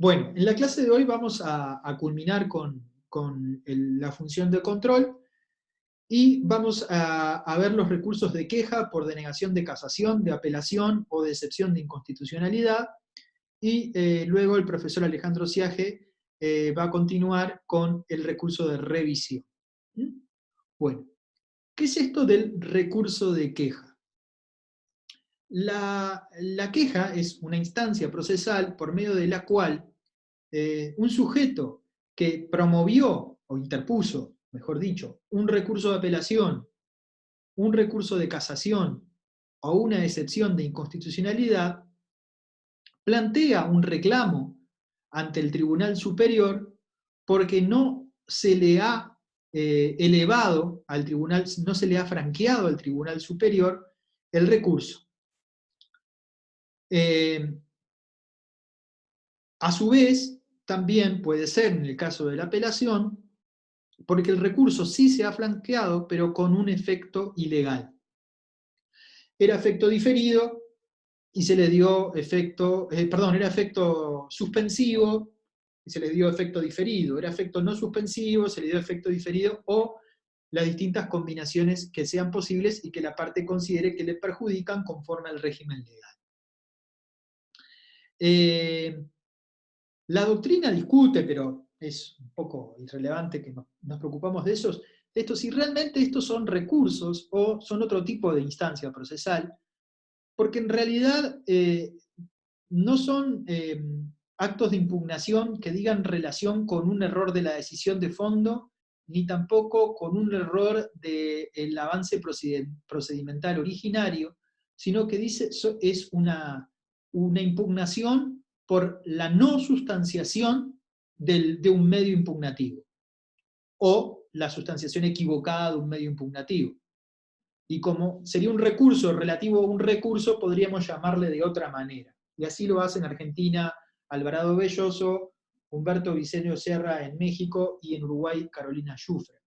Bueno, en la clase de hoy vamos a culminar con la función de control y vamos a ver los recursos de queja por denegación de casación, de apelación o de excepción de inconstitucionalidad. Y luego el profesor Alejandro Siage va a continuar con el recurso de revisión. ¿Mm? Bueno, ¿qué es esto del recurso de queja? La queja es una instancia procesal por medio de la cual un sujeto que promovió o interpuso, mejor dicho, un recurso de apelación, un recurso de casación o una excepción de inconstitucionalidad, plantea un reclamo ante el Tribunal Superior porque no se le ha elevado al tribunal, no se le ha franqueado al Tribunal Superior el recurso. A su vez, también puede ser, en el caso de la apelación, porque el recurso sí se ha flanqueado, pero con un efecto ilegal. Era efecto diferido y se le dio efecto, era efecto suspensivo y se le dio efecto diferido. Era efecto no suspensivo, se le dio efecto diferido, o las distintas combinaciones que sean posibles y que la parte considere que le perjudican conforme al régimen legal. La doctrina discute, pero es un poco irrelevante que nos preocupamos de esto, si realmente estos son recursos o son otro tipo de instancia procesal, porque en realidad no son actos de impugnación que digan relación con un error de la decisión de fondo, ni tampoco con un error del avance procedimental originario, sino que dice es una impugnación por la no sustanciación de un medio impugnativo, o la sustanciación equivocada de un medio impugnativo. Y como sería un recurso relativo a un recurso, podríamos llamarle de otra manera. Y así lo hace en Argentina Alvarado Belloso, Humberto Vicenio Serra en México y en Uruguay Carolina Schuffer.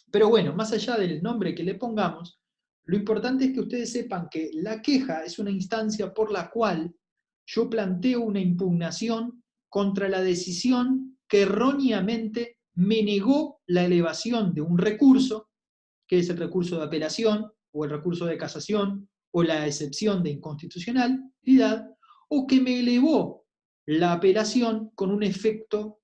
Pero bueno, más allá del nombre que le pongamos, lo importante es que ustedes sepan que la queja es una instancia por la cual yo planteo una impugnación contra la decisión que erróneamente me negó la elevación de un recurso, que es el recurso de apelación o el recurso de casación o la excepción de inconstitucionalidad, o que me elevó la apelación con un efecto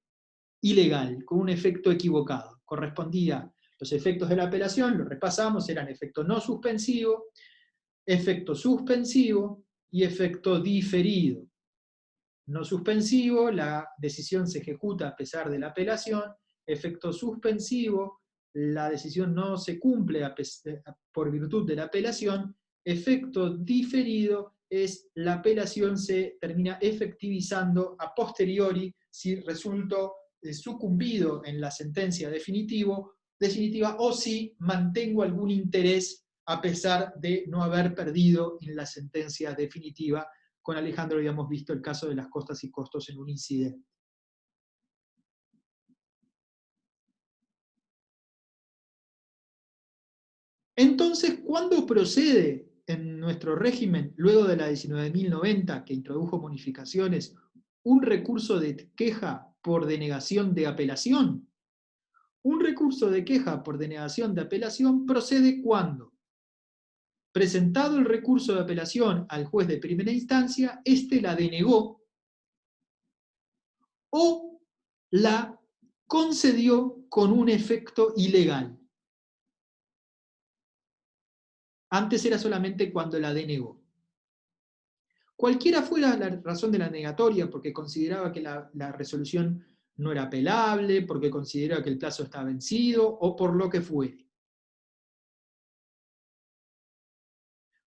ilegal, con un efecto equivocado. Correspondía, los efectos de la apelación, lo repasamos, eran efecto no suspensivo, efecto suspensivo y efecto diferido. No suspensivo, la decisión se ejecuta a pesar de la apelación. Efecto suspensivo, la decisión no se cumple por virtud de la apelación. Efecto diferido es la apelación se termina efectivizando a posteriori si resultó sucumbido en la sentencia definitiva o si mantengo algún interés a pesar de no haber perdido en la sentencia definitiva. Con Alejandro habíamos visto el caso de las costas y costos en un incidente. Entonces, ¿cuándo procede en nuestro régimen, luego de la 19.090, que introdujo modificaciones, un recurso de queja por denegación de apelación? Un recurso de queja por denegación de apelación procede cuando, presentado el recurso de apelación al juez de primera instancia, éste la denegó o la concedió con un efecto ilegal. Antes era solamente cuando la denegó. Cualquiera fuera la razón de la negatoria, porque consideraba que la resolución no era apelable, porque consideraba que el plazo estaba vencido, o por lo que fuere.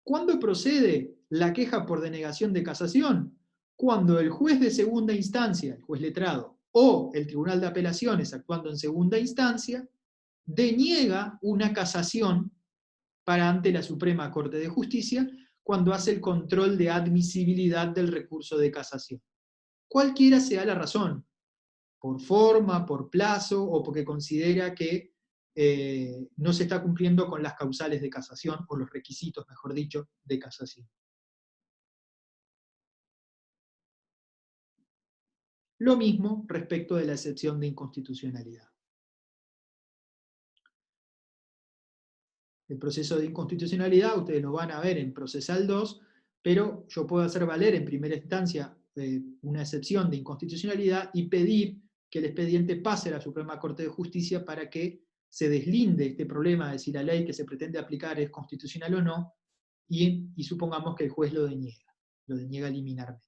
¿Cuándo procede la queja por denegación de casación? Cuando el juez de segunda instancia, el juez letrado, o el Tribunal de Apelaciones, actuando en segunda instancia, deniega una casación para ante la Suprema Corte de Justicia cuando hace el control de admisibilidad del recurso de casación. Cualquiera sea la razón, por forma, por plazo o porque considera que no se está cumpliendo con las causales de casación o los requisitos, mejor dicho, de casación. Lo mismo respecto de la excepción de inconstitucionalidad. El proceso de inconstitucionalidad ustedes lo van a ver en procesal 2, pero yo puedo hacer valer en primera instancia una excepción de inconstitucionalidad y pedir que el expediente pase a la Suprema Corte de Justicia para que se deslinde este problema de si la ley que se pretende aplicar es constitucional o no, y supongamos que el juez lo deniega liminarmente.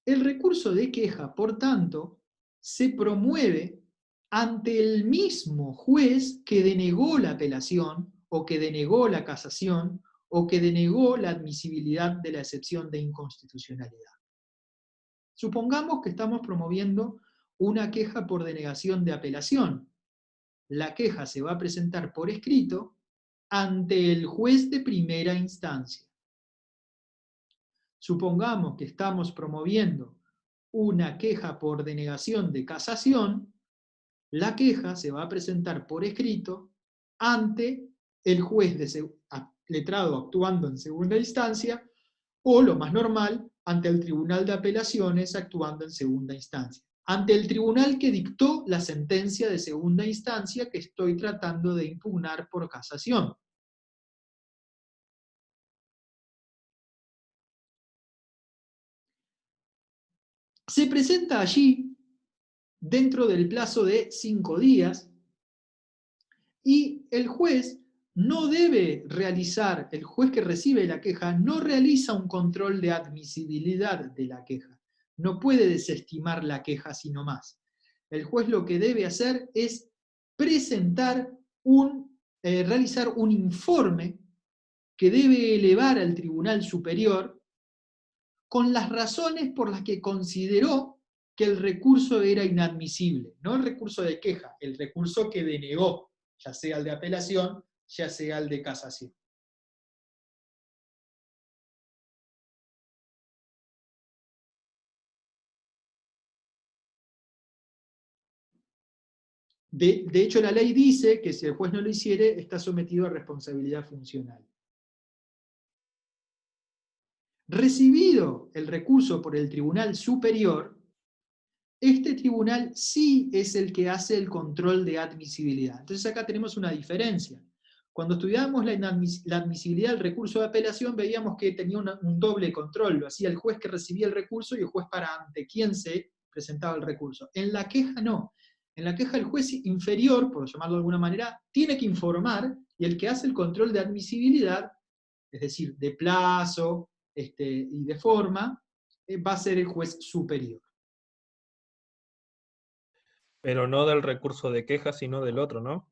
El recurso de queja, por tanto, se promueve ante el mismo juez que denegó la apelación, o que denegó la casación, o que denegó la admisibilidad de la excepción de inconstitucionalidad. Supongamos que estamos promoviendo una queja por denegación de apelación. La queja se va a presentar por escrito ante el juez de primera instancia. Supongamos que estamos promoviendo una queja por denegación de casación, la queja se va a presentar por escrito ante el juez letrado actuando en segunda instancia, o lo más normal, ante el Tribunal de Apelaciones actuando en segunda instancia. Ante el tribunal que dictó la sentencia de segunda instancia que estoy tratando de impugnar por casación. Se presenta allí dentro del plazo de 5 días y el juez no debe realizar, el juez que recibe la queja no realiza un control de admisibilidad de la queja. No puede desestimar la queja sino más. El juez lo que debe hacer es realizar un informe que debe elevar al Tribunal Superior con las razones por las que consideró que el recurso era inadmisible. No el recurso de queja, el recurso que denegó, ya sea el de apelación, ya sea el de casación. De hecho, la ley dice que si el juez no lo hiciere, está sometido a responsabilidad funcional. Recibido el recurso por el Tribunal Superior, este tribunal sí es el que hace el control de admisibilidad. Entonces acá tenemos una diferencia. Cuando estudiábamos la admisibilidad del recurso de apelación, veíamos que tenía un doble control. Lo hacía el juez que recibía el recurso y el juez para ante quien se presentaba el recurso. En la queja no. En la queja el juez inferior, por llamarlo de alguna manera, tiene que informar, y el que hace el control de admisibilidad, es decir, de plazo y de forma, va a ser el juez superior. Pero no del recurso de queja, sino del otro, ¿no?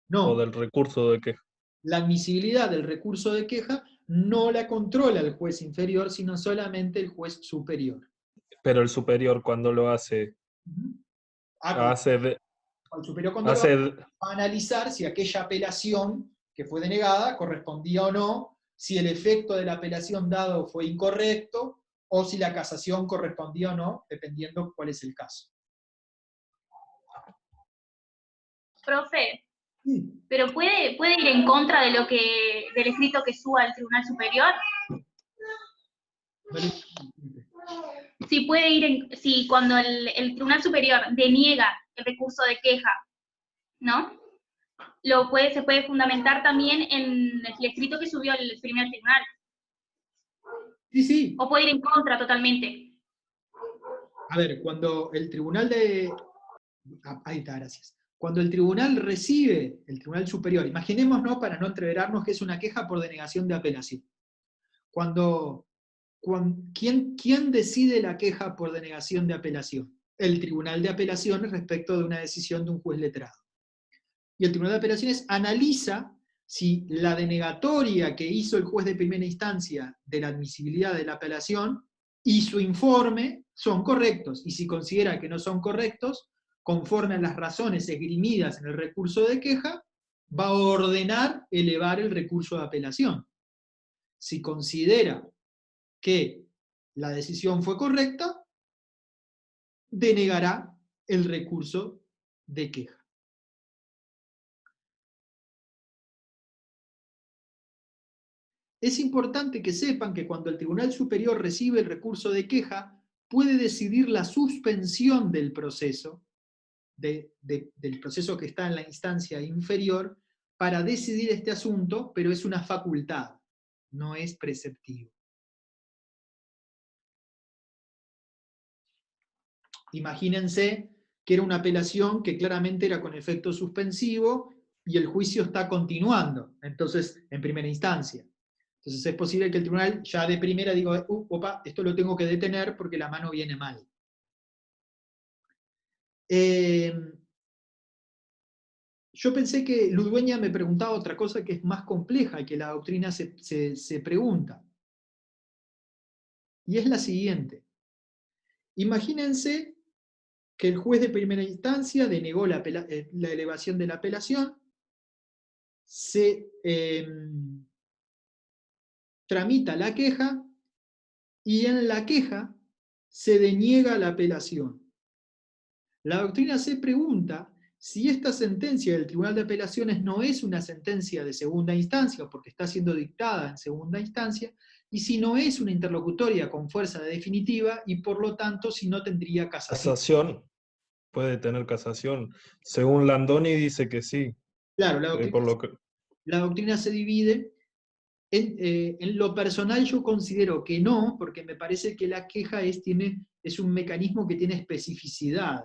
No. O del recurso de queja. La admisibilidad del recurso de queja no la controla el juez inferior, sino solamente el juez superior. Pero el superior cuando lo hace, El superior cuando lo hace, va a analizar si aquella apelación que fue denegada correspondía o no, si el efecto de la apelación dado fue incorrecto, o si la casación correspondía o no, dependiendo cuál es el caso. Profe, ¿pero puede ir en contra de del escrito que suba al Tribunal Superior? Si puede ir si cuando el Tribunal Superior deniega el recurso de queja, ¿no? Se puede fundamentar también en el escrito que subió el primer tribunal. Sí, sí. O puede ir en contra totalmente. A ver, cuando el tribunal ahí está, gracias. Cuando el tribunal recibe, el Tribunal Superior, imaginémonos, para no entreverarnos, que es una queja por denegación de apelación. ¿Quién decide la queja por denegación de apelación? El Tribunal de Apelaciones respecto de una decisión de un juez letrado. Y el Tribunal de Apelaciones analiza si la denegatoria que hizo el juez de primera instancia de la admisibilidad de la apelación y su informe son correctos, y si considera que no son correctos, conforme a las razones esgrimidas en el recurso de queja, va a ordenar elevar el recurso de apelación. Si considera que la decisión fue correcta, denegará el recurso de queja. Es importante que sepan que cuando el Tribunal Superior recibe el recurso de queja, puede decidir la suspensión del proceso, del proceso que está en la instancia inferior, para decidir este asunto, pero es una facultad, no es preceptivo. Imagínense que era una apelación que claramente era con efecto suspensivo y el juicio está continuando, entonces, en primera instancia. Entonces es posible que el tribunal ya de primera diga, opa, esto lo tengo que detener porque la mano viene mal. Yo pensé que Ludueña me preguntaba otra cosa que es más compleja y que la doctrina se pregunta. Y es la siguiente. Imagínense que el juez de primera instancia denegó la elevación de la apelación, se tramita la queja y en la queja se deniega la apelación. La doctrina se pregunta si esta sentencia del Tribunal de Apelaciones no es una sentencia de segunda instancia, porque está siendo dictada en segunda instancia, y si no es una interlocutoria con fuerza definitiva, y por lo tanto si no tendría casación. Casación, puede tener casación. Según Landoni dice que sí. Claro, la doctrina se divide. En lo personal yo considero que no, porque me parece que la queja es un mecanismo que tiene especificidad,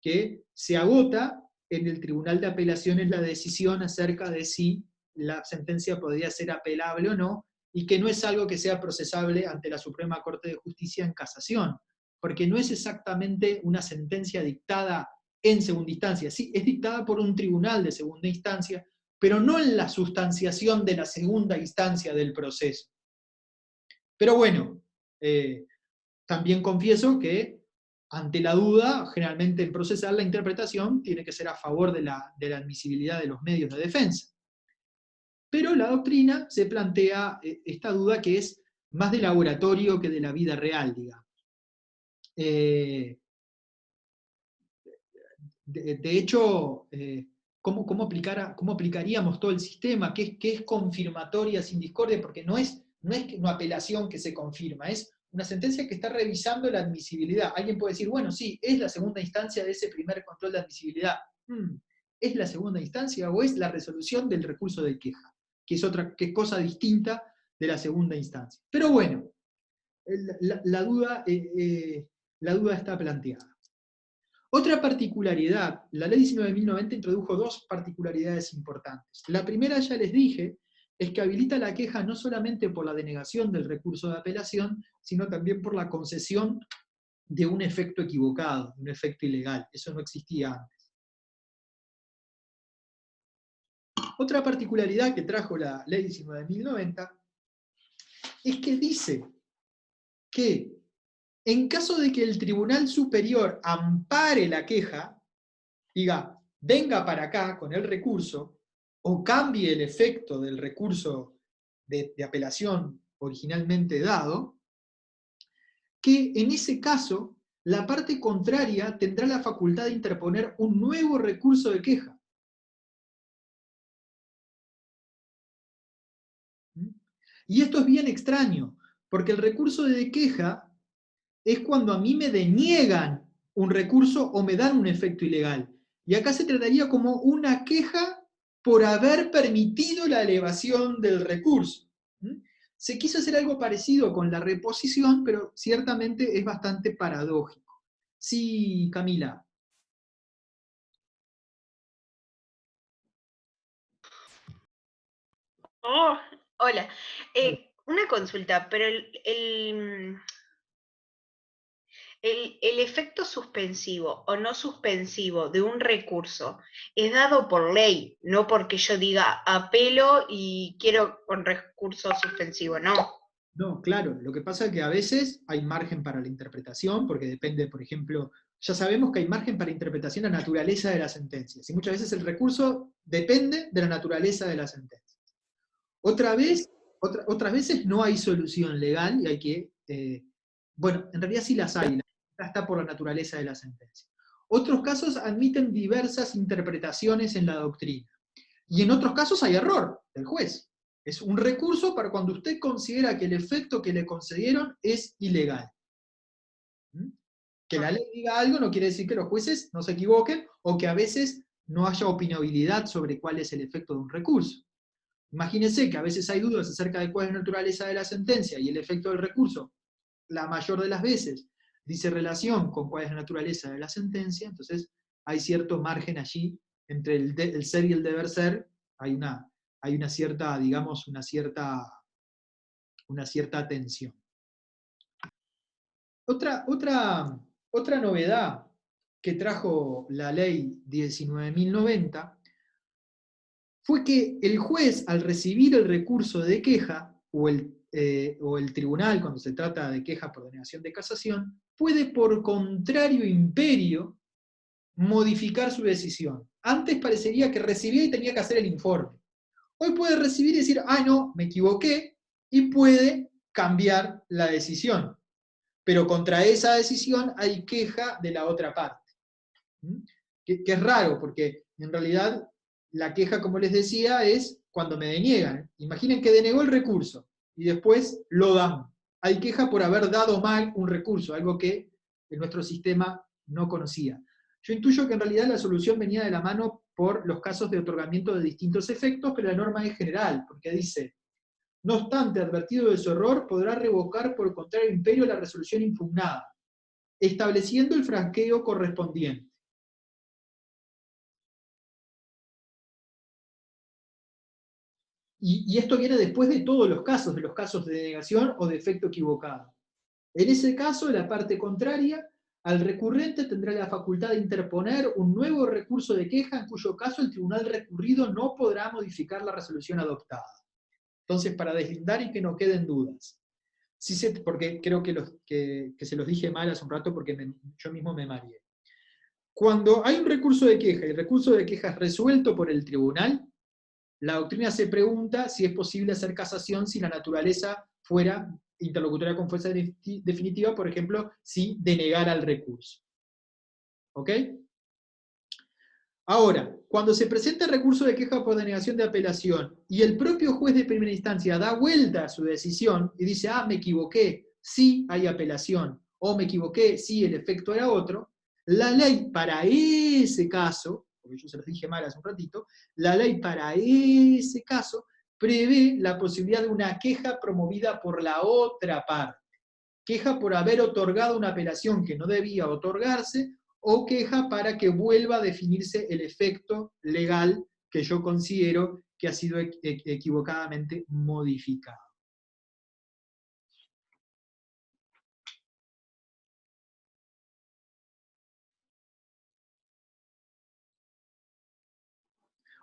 que se agota en el Tribunal de Apelaciones la decisión acerca de si la sentencia podría ser apelable o no, y que no es algo que sea procesable ante la Suprema Corte de Justicia en casación, porque no es exactamente una sentencia dictada en segunda instancia, sí, es dictada por un tribunal de segunda instancia, pero no en la sustanciación de la segunda instancia del proceso. Pero bueno, también confieso que ante la duda, generalmente en procesal la interpretación tiene que ser a favor de la admisibilidad de los medios de defensa. Pero la doctrina se plantea esta duda que es más de laboratorio que de la vida real, digamos. De hecho, ¿cómo aplicaríamos todo el sistema? ¿Qué es confirmatoria sin discordia? Porque no es una apelación que se confirma, es una sentencia que está revisando la admisibilidad. Alguien puede decir, bueno, sí, es la segunda instancia de ese primer control de admisibilidad. ¿Es la segunda instancia o es la resolución del recurso de queja? Que es cosa distinta de la segunda instancia. Pero bueno, la duda está planteada. Otra particularidad, la ley 19.090 introdujo dos particularidades importantes. La primera, ya les dije, es que habilita la queja no solamente por la denegación del recurso de apelación, sino también por la concesión de un efecto equivocado, un efecto ilegal. Eso no existía antes. Otra particularidad que trajo la ley 19.090 es que dice que en caso de que el Tribunal Superior ampare la queja, diga, venga para acá con el recurso, o cambie el efecto del recurso de apelación originalmente dado, que en ese caso la parte contraria tendrá la facultad de interponer un nuevo recurso de queja. Y esto es bien extraño, porque el recurso de queja es cuando a mí me deniegan un recurso o me dan un efecto ilegal. Y acá se trataría como una queja por haber permitido la elevación del recurso. Se quiso hacer algo parecido con la reposición, pero ciertamente es bastante paradójico. Sí, Camila. Oh, hola. Una consulta, pero el efecto suspensivo o no suspensivo de un recurso es dado por ley, no porque yo diga apelo y quiero con recurso suspensivo, no. No, claro, lo que pasa es que a veces hay margen para la interpretación, porque depende, por ejemplo, ya sabemos que hay margen para interpretación a la naturaleza de las sentencias, y muchas veces el recurso depende de la naturaleza de la sentencia. Otras veces no hay solución legal y hay que, bueno, en realidad sí las hay, está por la naturaleza de la sentencia. Otros casos admiten diversas interpretaciones en la doctrina, y en otros casos hay error del juez. Es un recurso para cuando usted considera que el efecto que le concedieron es ilegal. ¿Mm? Que la ley diga algo no quiere decir que los jueces no se equivoquen o que a veces no haya opinabilidad sobre cuál es el efecto de un recurso. Imagínense que a veces hay dudas acerca de cuál es la naturaleza de la sentencia y el efecto del recurso, la mayor de las veces, dice relación con cuál es la naturaleza de la sentencia, entonces hay cierto margen allí entre el ser y el deber ser, hay una cierta, digamos, una cierta tensión. Otra novedad que trajo la ley 19.090 fue que el juez, al recibir el recurso de queja, o el tribunal, cuando se trata de queja por denegación de casación, puede por contrario imperio modificar su decisión. Antes parecería que recibía y tenía que hacer el informe. Hoy puede recibir y decir, ah, no, me equivoqué, y puede cambiar la decisión. Pero contra esa decisión hay queja de la otra parte. ¿Mm? Que es raro, porque en realidad la queja, como les decía, es cuando me deniegan. Imaginen que denegó el recurso y después lo dan. Hay queja por haber dado mal un recurso, algo que en nuestro sistema no conocía. Yo intuyo que en realidad la solución venía de la mano por los casos de otorgamiento de distintos efectos, pero la norma es general, porque dice, no obstante, advertido de su error, podrá revocar por contrario imperio la resolución impugnada, estableciendo el franqueo correspondiente. Y esto viene después de todos los casos de denegación o de efecto equivocado. En ese caso, la parte contraria al recurrente tendrá la facultad de interponer un nuevo recurso de queja, en cuyo caso el tribunal recurrido no podrá modificar la resolución adoptada. Entonces, para deslindar y que no queden dudas. Porque creo que se los dije mal hace un rato porque yo mismo me mareé. Cuando hay un recurso de queja y el recurso de queja es resuelto por el tribunal, la doctrina se pregunta si es posible hacer casación si la naturaleza fuera interlocutoria con fuerza definitiva, por ejemplo, si denegara el recurso. ¿Ok? Ahora, cuando se presenta el recurso de queja por denegación de apelación y el propio juez de primera instancia da vuelta a su decisión y dice, ah, me equivoqué, sí hay apelación, o me equivoqué, sí el efecto era otro, la ley para ese caso, porque yo se los dije mal hace un ratito, la ley para ese caso prevé la posibilidad de una queja promovida por la otra parte. Queja por haber otorgado una apelación que no debía otorgarse, o queja para que vuelva a definirse el efecto legal que yo considero que ha sido equivocadamente modificado.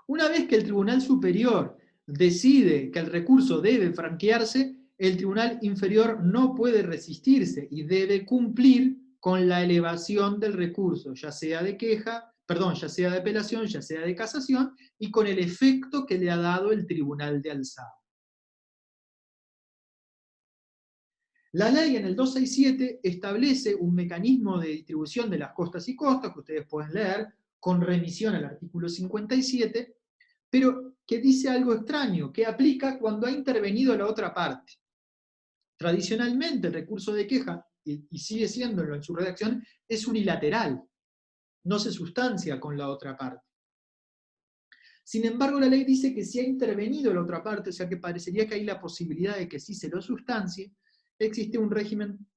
Una vez que el Tribunal Superior decide que el recurso debe franquearse, el Tribunal Inferior no puede resistirse y debe cumplir con la elevación del recurso, ya sea de queja, ya sea de apelación, ya sea de casación, y con el efecto que le ha dado el Tribunal de Alzada. La ley en el 267 establece un mecanismo de distribución de las costas y costos, que ustedes pueden leer, con remisión al artículo 57, pero que dice algo extraño, que aplica cuando ha intervenido la otra parte. Tradicionalmente el recurso de queja, y sigue siéndolo en su redacción, es unilateral, no se sustancia con la otra parte. Sin embargo, la ley dice que si ha intervenido la otra parte, o sea que parecería que hay la posibilidad de que sí se lo sustancie, existe un régimen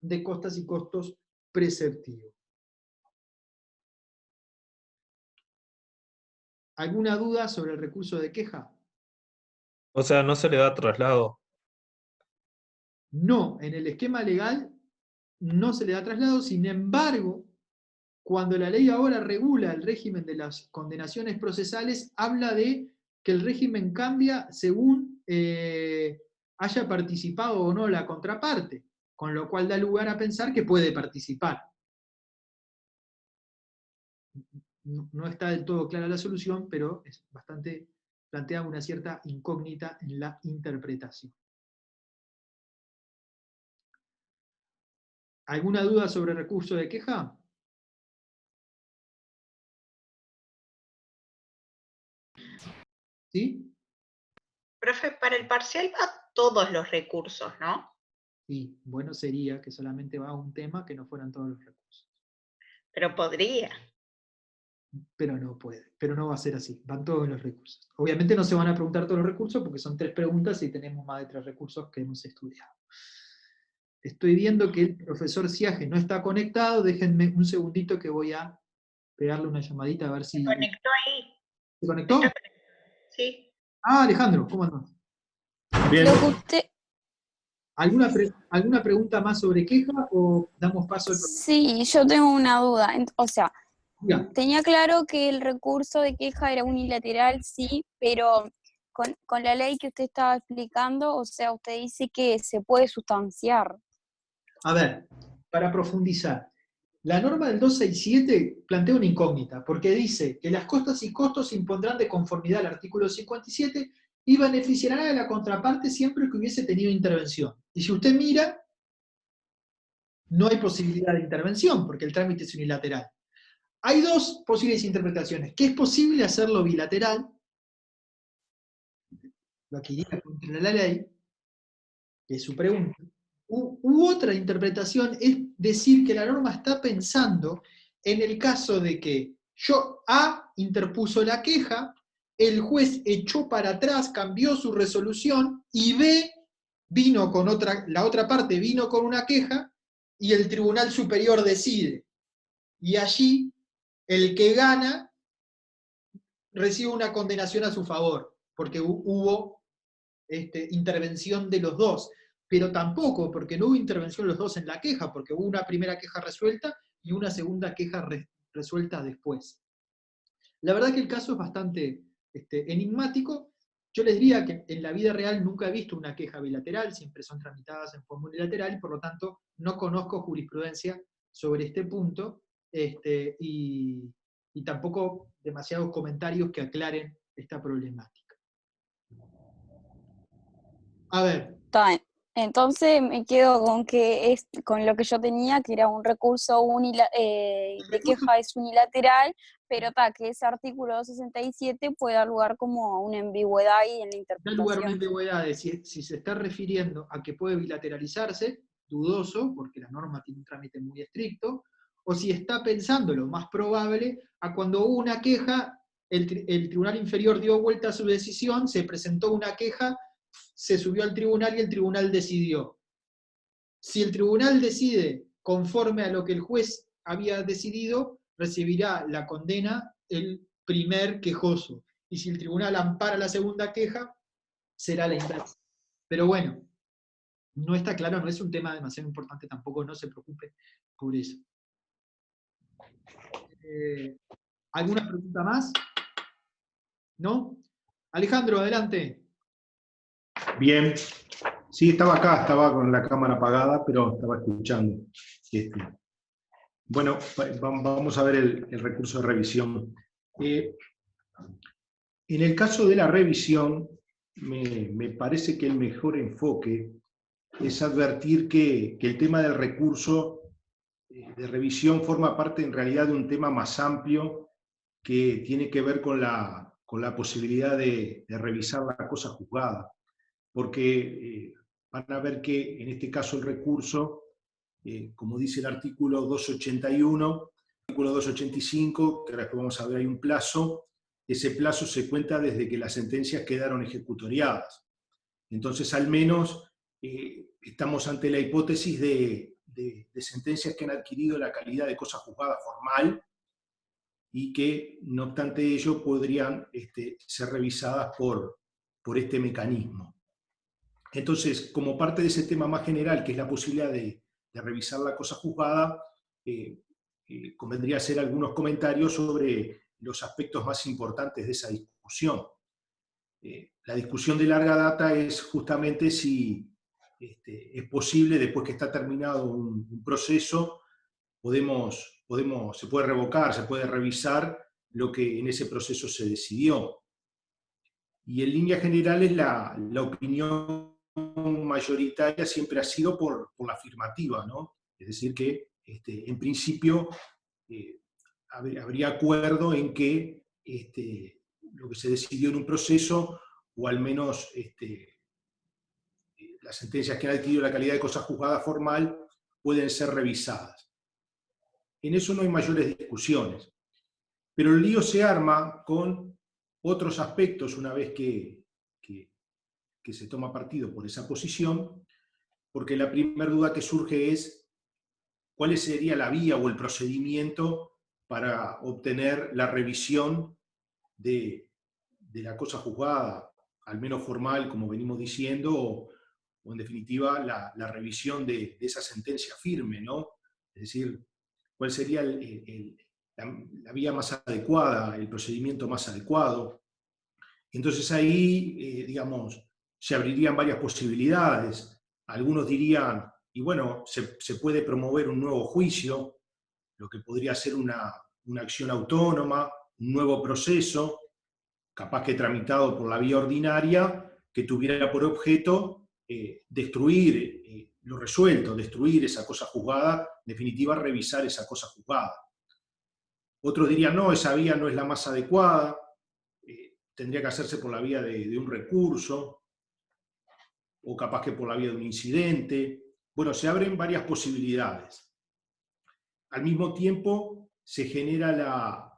de costas y costos preceptivo. ¿Alguna duda sobre el recurso de queja? O sea, no se le da traslado. No, en el esquema legal no se le da traslado, sin embargo, cuando la ley ahora regula el régimen de las condenaciones procesales, habla de que el régimen cambia según haya participado o no la contraparte, con lo cual da lugar a pensar que puede participar. No está del todo clara la solución, pero es bastante, plantea una cierta incógnita en la interpretación. ¿Alguna duda sobre el recurso de queja? ¿Sí? Profe, para el parcial va todos los recursos, ¿no? Y bueno sería que solamente va a un tema, que no fueran todos los recursos. Pero podría. Pero no puede, pero no va a ser así, van todos los recursos. Obviamente no se van a preguntar todos los recursos porque son 3 preguntas y tenemos más de 3 recursos que hemos estudiado. Estoy viendo que el profesor Siaje no está conectado, déjenme un segundito que voy a pegarle una llamadita a ver si... Se conectó ahí. ¿Se conectó? Sí. Ah, Alejandro, ¿cómo andás? Bien. Lo que usted, ¿Alguna pregunta más sobre queja o damos paso al sí, yo tengo una duda. O sea, Ya. tenía claro que el recurso de queja era unilateral, sí, pero con la ley que usted estaba explicando, o sea, usted dice que se puede sustanciar. A ver, para profundizar, la norma del 267 plantea una incógnita, porque dice que las costas y costos se impondrán de conformidad al artículo 57 y beneficiarán a la contraparte siempre que hubiese tenido intervención. Y si usted mira, no hay posibilidad de intervención, porque el trámite es unilateral. Hay 2 posibles interpretaciones, que es posible hacerlo bilateral, lo que iría contra la ley, que es su pregunta, u otra interpretación es decir que la norma está pensando en el caso de que A interpuso la queja, el juez echó para atrás, cambió su resolución, y B vino con la otra parte vino con una queja, y el Tribunal Superior decide. Y allí, el que gana recibe una condenación a su favor, porque hubo intervención de los dos. Pero tampoco, porque no hubo intervención de los dos en la queja, porque hubo una primera queja resuelta y una segunda queja resuelta después. La verdad que el caso es bastante enigmático. Yo les diría que en la vida real nunca he visto una queja bilateral, siempre son tramitadas en forma unilateral, y por lo tanto no conozco jurisprudencia sobre este punto, y tampoco demasiados comentarios que aclaren esta problemática. A ver. Está bien. Entonces me quedo con que es con lo que yo tenía, que era un recurso de queja es unilateral, pero que ese artículo 267 puede dar lugar como a una ambigüedad ahí en la Da lugar a una interpretación. ambigüedad de si se está refiriendo a que puede bilateralizarse, dudoso, porque la norma tiene un trámite muy estricto, o si está pensando, lo más probable, a cuando hubo una queja, el tribunal inferior dio vuelta a su decisión, se presentó una queja, se subió al tribunal y el tribunal decidió. Si el tribunal decide conforme a lo que el juez había decidido, recibirá la condena el primer quejoso. Y si el tribunal ampara la segunda queja, será la inversa. Pero bueno, no está claro, no es un tema demasiado importante tampoco, no se preocupe por eso. ¿Alguna pregunta más? ¿No? Alejandro, adelante. Bien. Sí, estaba acá, estaba con la cámara apagada, pero estaba escuchando. Bueno, vamos a ver el recurso de revisión. En el caso de la revisión, me parece que el mejor enfoque es advertir que el tema del recurso de revisión forma parte en realidad de un tema más amplio que tiene que ver con la posibilidad de revisar la cosa juzgada. Porque van a ver que en este caso el recurso, como dice el artículo 281, artículo 285, que ahora que vamos a ver hay un plazo, ese plazo se cuenta desde que las sentencias quedaron ejecutoriadas. Entonces, al menos estamos ante la hipótesis de sentencias que han adquirido la calidad de cosa juzgada formal y que, no obstante ello, podrían ser revisadas por este mecanismo. Entonces, como parte de ese tema más general, que es la posibilidad de revisar la cosa juzgada, convendría hacer algunos comentarios sobre los aspectos más importantes de esa discusión. La discusión de larga data es justamente si es posible, después que está terminado un proceso, se puede revocar, se puede revisar lo que en ese proceso se decidió. Y en líneas generales la opinión mayoritaria siempre ha sido por la afirmativa, ¿no? Es decir, que en principio habría acuerdo en que lo que se decidió en un proceso, o al menos las sentencias que han adquirido la calidad de cosa juzgada formal pueden ser revisadas. En eso no hay mayores discusiones. Pero el lío se arma con otros aspectos una vez que se toma partido por esa posición, porque la primera duda que surge es cuál sería la vía o el procedimiento para obtener la revisión de la cosa juzgada, al menos formal, como venimos diciendo, o en definitiva la revisión de esa sentencia firme, ¿no? Es decir, cuál sería la vía más adecuada, el procedimiento más adecuado. Entonces ahí, digamos, se abrirían varias posibilidades. Algunos dirían, y bueno, se puede promover un nuevo juicio, lo que podría ser una acción autónoma, un nuevo proceso, capaz que tramitado por la vía ordinaria, que tuviera por objeto destruir lo resuelto, destruir esa cosa juzgada, en definitiva revisar esa cosa juzgada. Otros dirían, no, esa vía no es la más adecuada, tendría que hacerse por la vía de un recurso, o capaz que por la vía de un incidente. Bueno, se abren varias posibilidades. Al mismo tiempo, se genera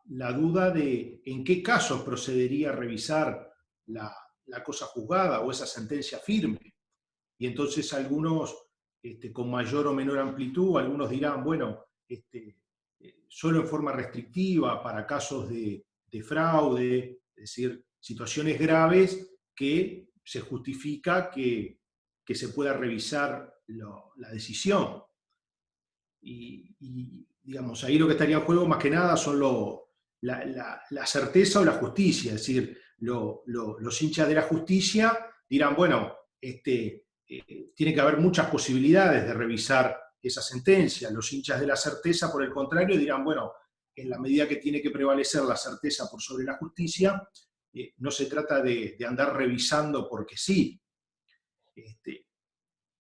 la duda de en qué casos procedería a revisar la cosa juzgada o esa sentencia firme. Y entonces algunos, con mayor o menor amplitud, algunos dirán, bueno, solo en forma restrictiva para casos de fraude, es decir, situaciones graves que se justifica que se pueda revisar la decisión. Y digamos, ahí lo que estaría en juego más que nada son la certeza o la justicia, es decir, los hinchas de la justicia dirán, bueno, tiene que haber muchas posibilidades de revisar esa sentencia. Los hinchas de la certeza, por el contrario, dirán, bueno, en la medida que tiene que prevalecer la certeza por sobre la justicia, no se trata de andar revisando porque sí.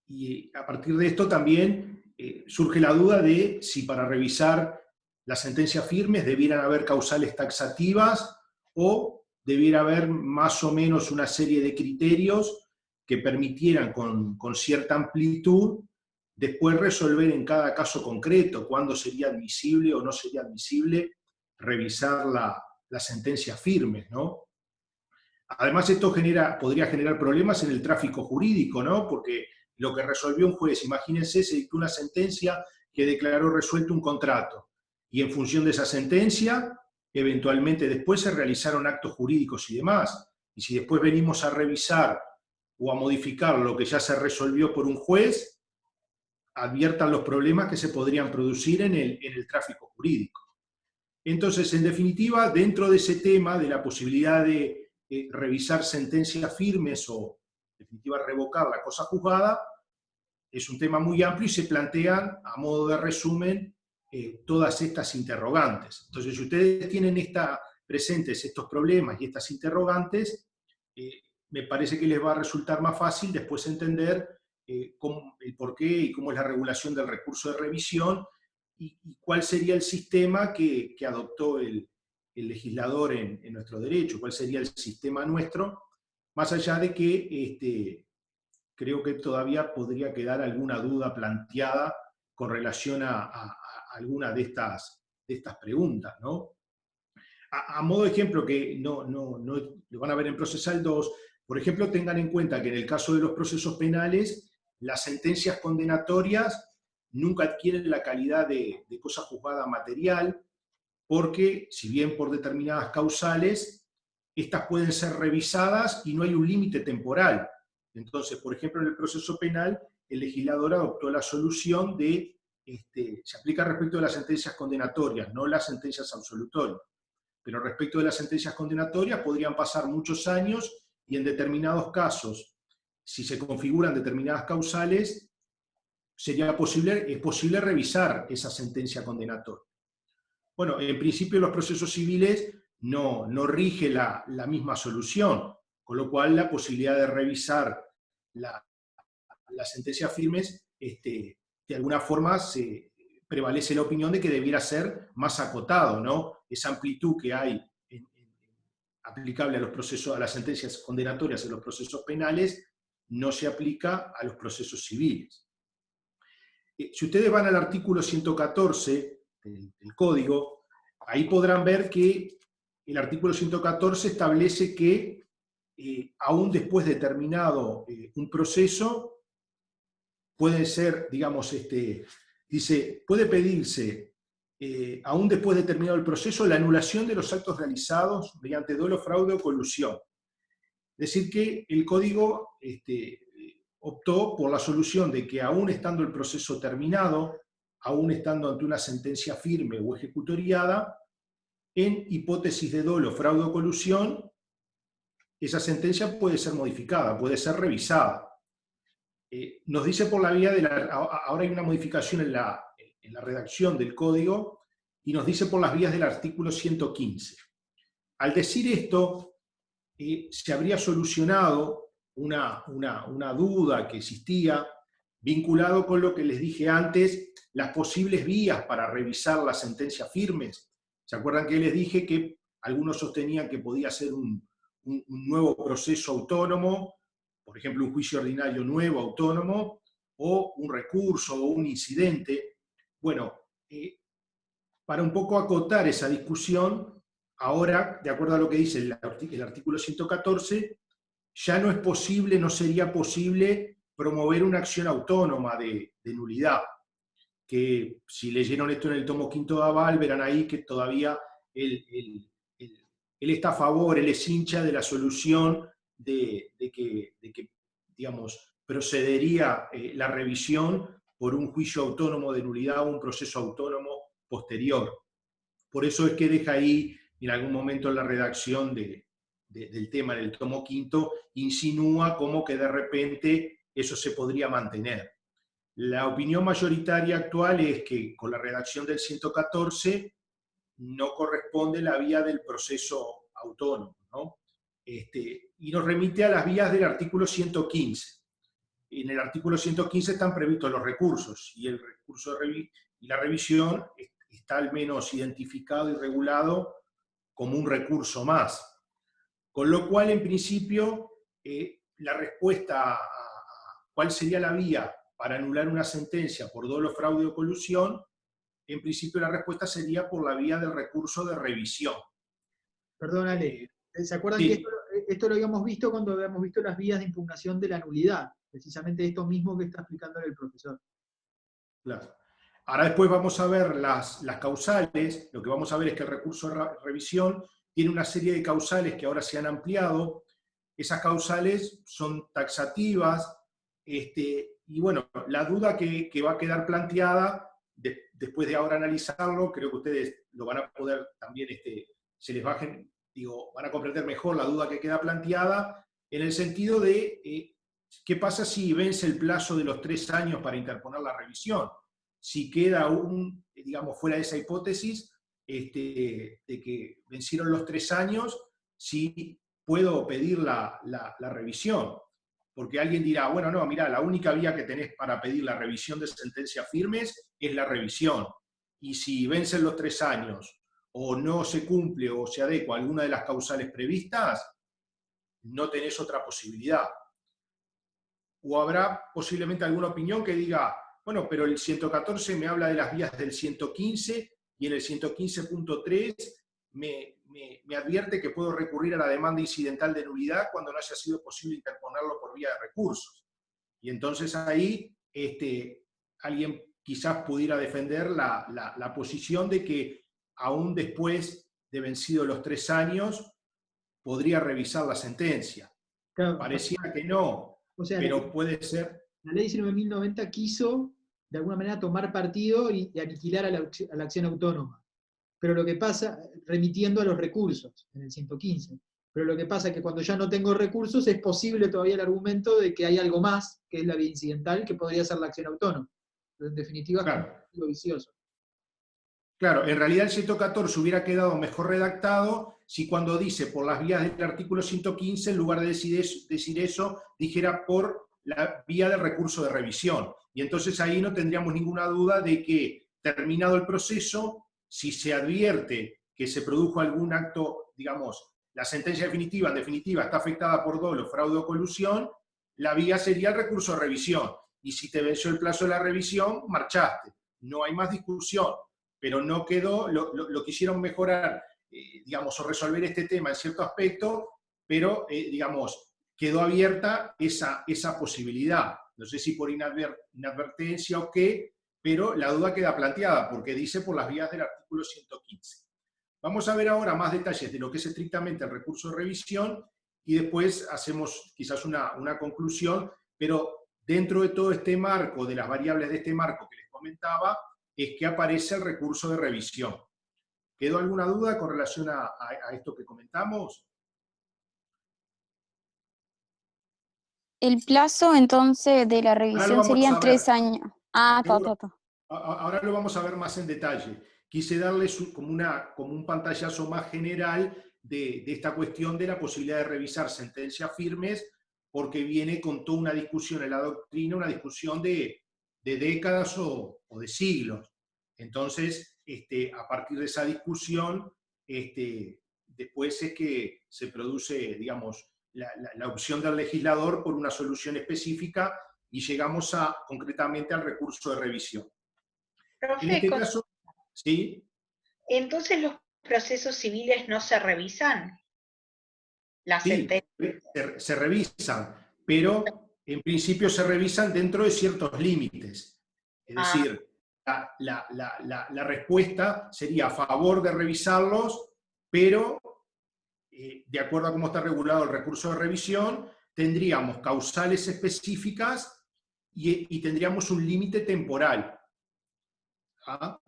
Y a partir de esto también surge la duda de si para revisar las sentencias firmes debieran haber causales taxativas o debiera haber más o menos una serie de criterios que permitieran con cierta amplitud después resolver en cada caso concreto cuándo sería admisible o no sería admisible revisar las sentencias firmes, ¿no? Además, esto podría generar problemas en el tráfico jurídico, ¿no? Porque lo que resolvió un juez, imagínense, se dictó una sentencia que declaró resuelto un contrato, y en función de esa sentencia, eventualmente después se realizaron actos jurídicos y demás. Y si después venimos a revisar o a modificar lo que ya se resolvió por un juez, adviertan los problemas que se podrían producir en el tráfico jurídico. Entonces, en definitiva, dentro de ese tema de la posibilidad de revisar sentencias firmes o, en definitiva, revocar la cosa juzgada, es un tema muy amplio y se plantean, a modo de resumen, todas estas interrogantes. Entonces, si ustedes tienen presentes estos problemas y estas interrogantes, me parece que les va a resultar más fácil después entender el por qué y cómo es la regulación del recurso de revisión y cuál sería el sistema que adoptó el legislador en nuestro derecho, cuál sería el sistema nuestro, más allá de que creo que todavía podría quedar alguna duda planteada con relación a alguna de estas preguntas, ¿no? A modo de ejemplo, que no lo van a ver en Procesal 2, por ejemplo, tengan en cuenta que en el caso de los procesos penales, las sentencias condenatorias nunca adquieren la calidad de cosa juzgada material, porque si bien por determinadas causales, estas pueden ser revisadas y no hay un límite temporal. Entonces, por ejemplo, en el proceso penal, el legislador adoptó la solución de, se aplica respecto de las sentencias condenatorias, no las sentencias absolutorias. Pero respecto de las sentencias condenatorias podrían pasar muchos años y en determinados casos, si se configuran determinadas causales, es posible revisar esa sentencia condenatoria. Bueno, en principio los procesos civiles no rige la misma solución, con lo cual la posibilidad de revisar las sentencias firmes, de alguna forma prevalece la opinión de que debiera ser más acotado, ¿no? Esa amplitud que hay aplicable a las sentencias condenatorias en los procesos penales no se aplica a los procesos civiles. Si ustedes van al artículo 114 del Código, ahí podrán ver que el artículo 114 establece que aún después de terminado un proceso, puede ser, digamos, dice, puede pedirse, aún después de terminado el proceso, la anulación de los actos realizados mediante dolo, fraude o colusión. Es decir, que el Código optó por la solución de que aún estando el proceso terminado, aún estando ante una sentencia firme o ejecutoriada, en hipótesis de dolo, fraude o colusión, esa sentencia puede ser modificada, puede ser revisada. Nos dice por la vía de ahora hay una modificación en la redacción del Código, y nos dice por las vías del artículo 115. Al decir esto, se habría solucionado una duda que existía, vinculado con lo que les dije antes, las posibles vías para revisar las sentencias firmes. ¿Se acuerdan que les dije que algunos sostenían que podía ser un nuevo proceso autónomo, por ejemplo, un juicio ordinario nuevo autónomo, o un recurso o un incidente? Bueno, para un poco acotar esa discusión, ahora, de acuerdo a lo que dice el artículo 114, ya no es posible, no sería posible promover una acción autónoma de nulidad. Que si leyeron esto en el tomo quinto de Aval, verán ahí que todavía él está a favor, él es hincha de la solución de que, digamos, procedería la revisión por un juicio autónomo de nulidad o un proceso autónomo posterior. Por eso es que deja ahí, en algún momento en la redacción del tema del tomo quinto, insinúa como que de repente eso se podría mantener. La opinión mayoritaria actual es que con la redacción del 114 no corresponde la vía del proceso autónomo, ¿no? Y nos remite a las vías del artículo 115. En el artículo 115 están previstos los recursos, y el recurso y la revisión está al menos identificado y regulado como un recurso más. Con lo cual, en principio, la respuesta a cuál sería la vía para anular una sentencia por dolo, fraude o colusión, en principio la respuesta sería por la vía del recurso de revisión. Perdón, Ale, ¿se acuerdan sí. que esto lo habíamos visto cuando habíamos visto las vías de impugnación de la nulidad? Precisamente esto mismo que está explicando el profesor. Claro. Ahora después vamos a ver las causales. Lo que vamos a ver es que el recurso de revisión tiene una serie de causales que ahora se han ampliado. Esas causales son taxativas, y bueno, la duda que va a quedar planteada, después de ahora analizarlo, creo que ustedes lo van a poder también, se les bajen, van a comprender mejor la duda que queda planteada, en el sentido de qué pasa si vence el plazo de los 3 años para interponer la revisión. Si queda aún, digamos, fuera de esa hipótesis, de que vencieron los 3 años, si puedo pedir la revisión. Porque alguien dirá, bueno, no, mirá, la única vía que tenés para pedir la revisión de sentencias firmes es la revisión. Y si vencen los 3 años, o no se cumple o se adecua a alguna de las causales previstas, no tenés otra posibilidad. O habrá posiblemente alguna opinión que diga, bueno, pero el 114 me habla de las vías del 115, y en el 115.3 me advierte que puedo recurrir a la demanda incidental de nulidad cuando no haya sido posible interponerlo por vía de recursos. Y entonces ahí alguien quizás pudiera defender la posición de que aún después de vencidos los 3 años podría revisar la sentencia. Claro, pareciera que no, o sea, pero puede ser. La ley 19.090 quiso, de alguna manera, tomar partido y aniquilar a la acción autónoma. Pero lo que pasa, remitiendo a los recursos, en el 115. Pero lo que pasa es que cuando ya no tengo recursos, es posible todavía el argumento de que hay algo más, que es la vía incidental, que podría ser la acción autónoma. Pero en definitiva, Claro. es algo vicioso. Claro, en realidad el 114 hubiera quedado mejor redactado si cuando dice por las vías del artículo 115, en lugar de decir eso, dijera por la vía del recurso de revisión. Y entonces ahí no tendríamos ninguna duda de que, terminado el proceso, si se advierte que se produjo algún acto, digamos, la sentencia definitiva, en definitiva, está afectada por dolo, fraude o colusión, la vía sería el recurso de revisión. Y si te venció el plazo de la revisión, marchaste. No hay más discusión. Pero no quedó, lo quisieron mejorar, digamos, o resolver este tema en cierto aspecto, pero, digamos, quedó abierta esa posibilidad. No sé si por inadvertencia o qué, pero la duda queda planteada, porque dice por las vías del artículo 115. Vamos a ver ahora más detalles de lo que es estrictamente el recurso de revisión, y después hacemos quizás una conclusión, pero dentro de todo este marco, de las variables de este marco que les comentaba, es que aparece el recurso de revisión. ¿Quedó alguna duda con relación a esto que comentamos? El plazo entonces de la revisión serían 3 años. Ah, está. Ahora lo vamos a ver más en detalle. Quise darles como un pantallazo más general de esta cuestión de la posibilidad de revisar sentencias firmes, porque viene con toda una discusión en la doctrina, una discusión de décadas o de siglos. Entonces, a partir de esa discusión, después es que se produce, digamos, la opción del legislador por una solución específica y llegamos concretamente al recurso de revisión. Profe, En este caso, ¿sí? Entonces los procesos civiles no se revisan. Sí, se revisan, pero en principio se revisan dentro de ciertos límites. Es decir, la respuesta sería a favor de revisarlos, pero de acuerdo a cómo está regulado el recurso de revisión, tendríamos causales específicas y tendríamos un límite temporal. ¿Ah?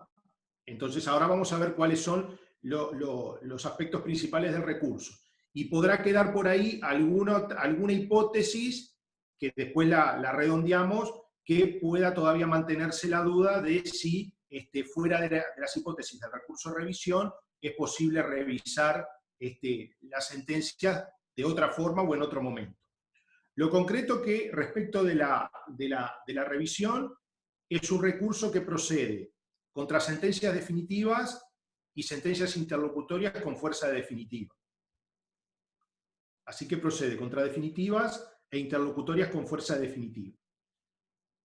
Entonces ahora vamos a ver cuáles son los aspectos principales del recurso. Y podrá quedar por ahí alguna hipótesis que después la redondeamos, que pueda todavía mantenerse la duda de si fuera de las hipótesis del recurso de revisión es posible revisar las sentencias de otra forma o en otro momento. Lo concreto que respecto de la revisión es un recurso que procede contra sentencias definitivas y sentencias interlocutorias con fuerza definitiva. Así que procede contra definitivas e interlocutorias con fuerza definitiva.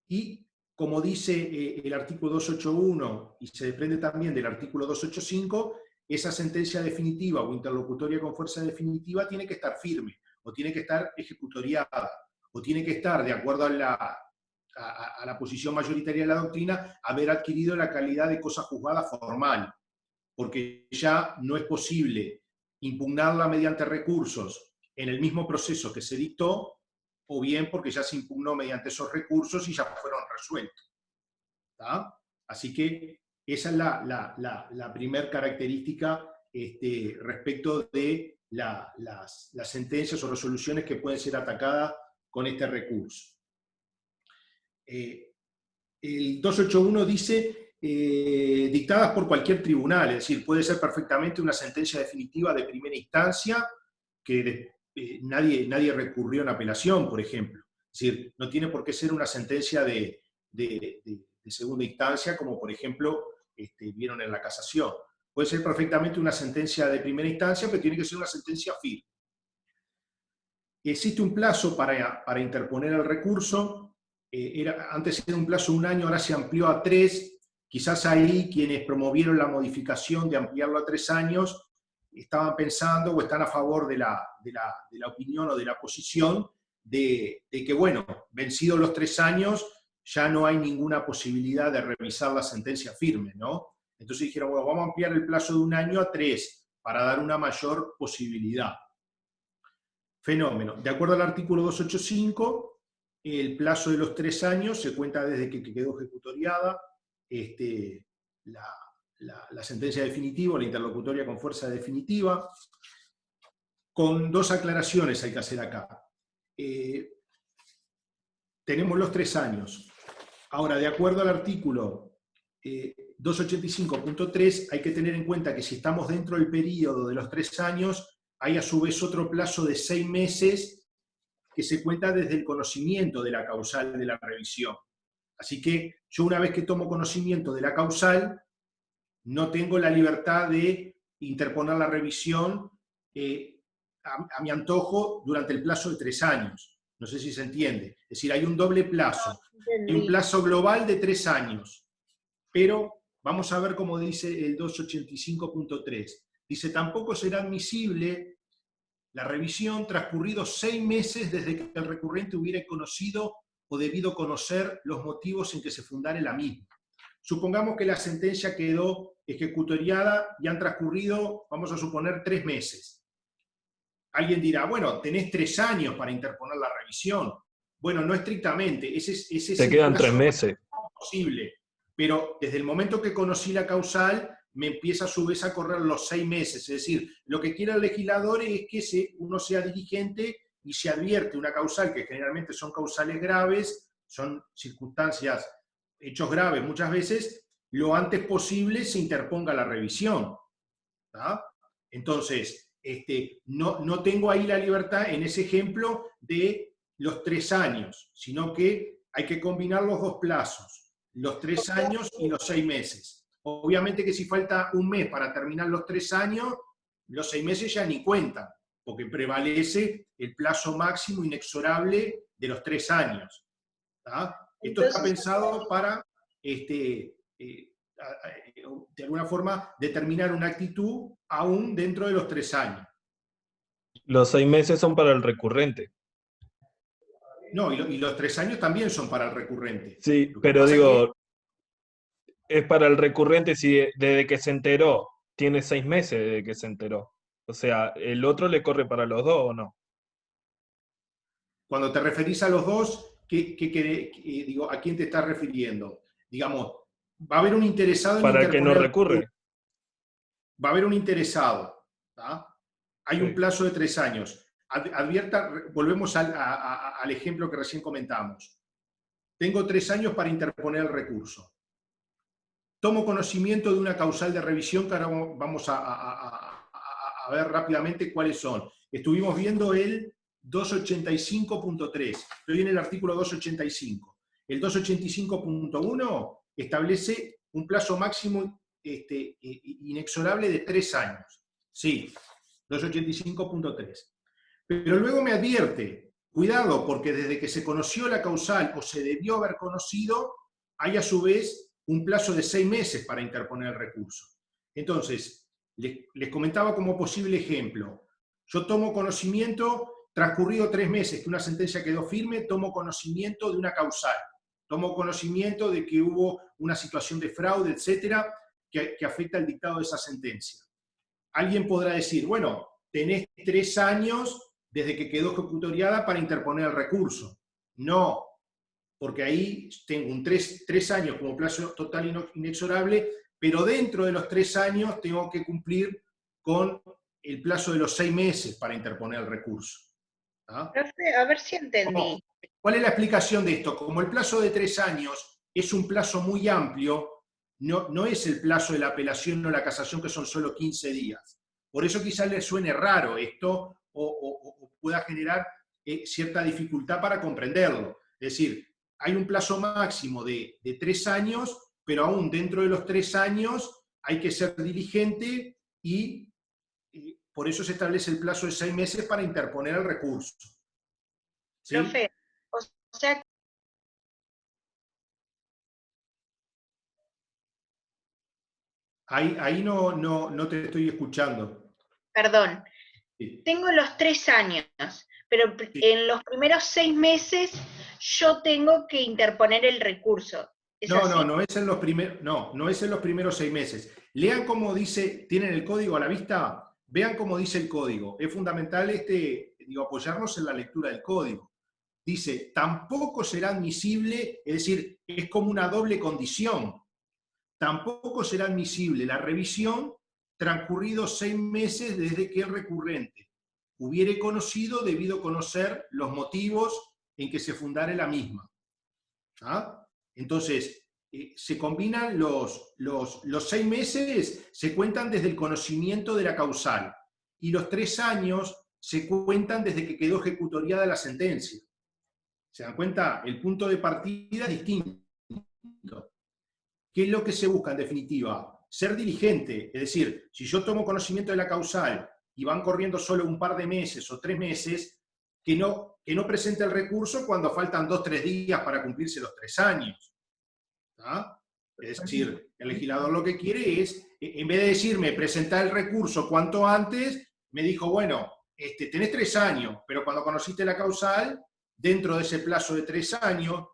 Y como dice el artículo 281, y se desprende también del artículo 285, esa sentencia definitiva o interlocutoria con fuerza definitiva tiene que estar firme, o tiene que estar ejecutoriada, o tiene que estar, de acuerdo a la posición mayoritaria de la doctrina, haber adquirido la calidad de cosa juzgada formal, porque ya no es posible impugnarla mediante recursos en el mismo proceso que se dictó, o bien porque ya se impugnó mediante esos recursos y ya fueron resueltos. ¿Tá? Así que esa es la primera característica respecto de las sentencias o resoluciones que pueden ser atacadas con este recurso. El 281 dice dictadas por cualquier tribunal, es decir, puede ser perfectamente una sentencia definitiva de primera instancia que nadie recurrió en apelación, por ejemplo. Es decir, no tiene por qué ser una sentencia de segunda instancia, como por ejemplo vieron en la casación. Puede ser perfectamente una sentencia de primera instancia, pero tiene que ser una sentencia firme. Existe un plazo para interponer el recurso. Antes era un plazo de 1 año, ahora se amplió a 3. Quizás ahí quienes promovieron la modificación de ampliarlo a 3 años estaban pensando o están a favor de la opinión o de la posición de que, bueno, vencidos los 3 años, ya no hay ninguna posibilidad de revisar la sentencia firme, ¿no? Entonces dijeron, bueno, vamos a ampliar el plazo de 1 año a 3 para dar una mayor posibilidad. Fenómeno. De acuerdo al artículo 285, el plazo de los 3 años se cuenta desde que quedó ejecutoriada la sentencia definitiva, la interlocutoria con fuerza definitiva, con 2 aclaraciones hay que hacer acá. Tenemos los 3 años. Ahora, de acuerdo al artículo 285.3, hay que tener en cuenta que si estamos dentro del periodo de los 3 años, hay a su vez otro plazo de 6 meses que se cuenta desde el conocimiento de la causal de la revisión. Así que yo, una vez que tomo conocimiento de la causal, no tengo la libertad de interponer la revisión a mi antojo durante el plazo de 3 años. No sé si se entiende. Es decir, hay un doble plazo. Hay un Entendí. plazo global de 3 años. Pero vamos a ver cómo dice el 285.3. Dice, tampoco será admisible la revisión transcurridos 6 meses desde que el recurrente hubiera conocido o debido conocer los motivos en que se fundare la misma. Supongamos que la sentencia quedó ejecutoriada y han transcurrido, vamos a suponer, 3 meses. Alguien dirá, bueno, tenés 3 años para interponer la revisión. Bueno, no estrictamente, ese es Te el quedan plazo 3 meses. posible. Pero desde el momento que conocí la causal, me empieza a su vez a correr los 6 meses. Es decir, lo que quiere el legislador es que uno sea diligente y se advierte una causal, que generalmente son causales graves, son circunstancias, hechos graves muchas veces, lo antes posible se interponga la revisión. ¿Tá? Entonces, no tengo ahí la libertad en ese ejemplo de los 3 años, sino que hay que combinar los dos plazos, los 3 años y los 6 meses. Obviamente que si falta un mes para terminar los 3 años, los 6 meses ya ni cuentan, porque prevalece el plazo máximo inexorable de los 3 años. ¿Tá? Esto está pensado para, de alguna forma, determinar una actitud aún dentro de los 3 años. Los 6 meses son para el recurrente. No, y los 3 años también son para el recurrente. Sí, Lo que pero pasa digo, es para el recurrente si desde que se enteró, tiene 6 meses desde que se enteró. O sea, ¿el otro le corre para los dos o no? Cuando te referís a los dos, digo, ¿a quién te estás refiriendo? Digamos, va a haber un interesado en Para el que no interponer. recurre. Va a haber un interesado. ¿Tá? Hay Sí. un plazo de 3 años. Advierta, volvemos al ejemplo que recién comentamos. Tengo 3 años para interponer el recurso. Tomo conocimiento de una causal de revisión que ahora vamos a ver rápidamente cuáles son. Estuvimos viendo el 285.3. Estoy en el artículo 285. El 285.1 establece un plazo máximo inexorable de 3 años. Sí, 285.3. Pero luego me advierte, cuidado, porque desde que se conoció la causal o se debió haber conocido, hay a su vez un plazo de 6 meses para interponer el recurso. Entonces, les comentaba como posible ejemplo. Yo tomo conocimiento, transcurrido 3 meses que una sentencia quedó firme, tomo conocimiento de una causal. Tomo conocimiento de que hubo una situación de fraude, etcétera, que afecta el dictado de esa sentencia. Alguien podrá decir, bueno, tenés 3 años desde que quedó ejecutoriada para interponer el recurso. No, porque ahí tengo un 3 años como plazo total inexorable, pero dentro de los 3 años tengo que cumplir con el plazo de los 6 meses para interponer el recurso. ¿Ah? Profe, a ver si entendí. ¿Cuál es la explicación de esto? Como el plazo de 3 años es un plazo muy amplio, no es el plazo de la apelación o la casación, que son solo 15 días. Por eso quizás les suene raro esto o pueda generar cierta dificultad para comprenderlo. Es decir, hay un plazo máximo de 3 años, pero aún dentro de los 3 años hay que ser diligente y por eso se establece el plazo de 6 meses para interponer el recurso. ¿Sí? Profe, o sea, Ahí no te estoy escuchando. perdón, Sí. tengo los 3 años, pero en los primeros 6 meses yo tengo que interponer el recurso. ¿Es así? No es en los primeros 6 meses. Lean cómo dice, ¿tienen el código a la vista? Vean cómo dice el código. Es fundamental apoyarnos en la lectura del código. Dice, tampoco será admisible, es decir, es como una doble condición. Tampoco será admisible la revisión transcurridos 6 meses desde que el recurrente hubiere conocido, debido conocer los motivos en que se fundare la misma. ¿Ah? Entonces, se combinan los 6 meses, se cuentan desde el conocimiento de la causal, y los 3 años se cuentan desde que quedó ejecutoriada la sentencia. ¿Se dan cuenta? El punto de partida es distinto. ¿Qué es lo que se busca en definitiva? Ser diligente, es decir, si yo tomo conocimiento de la causal y van corriendo solo un par de meses o 3 meses, que no presente el recurso cuando faltan 2 o 3 días para cumplirse los 3 años. ¿Tá? Es decir, el legislador lo que quiere es, en vez de decirme presentar el recurso cuanto antes, me dijo, bueno, tenés 3 años, pero cuando conociste la causal, dentro de ese plazo de 3 años,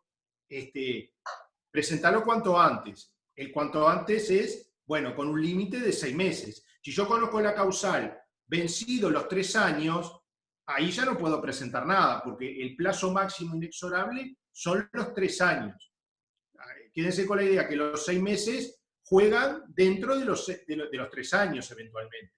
presentalo cuanto antes. El cuanto antes es, bueno, con un límite de 6 meses. Si yo conozco la causal vencido los 3 años, ahí ya no puedo presentar nada, porque el plazo máximo inexorable son los 3 años. Quédense con la idea que los 6 meses juegan dentro de los 3 años eventualmente.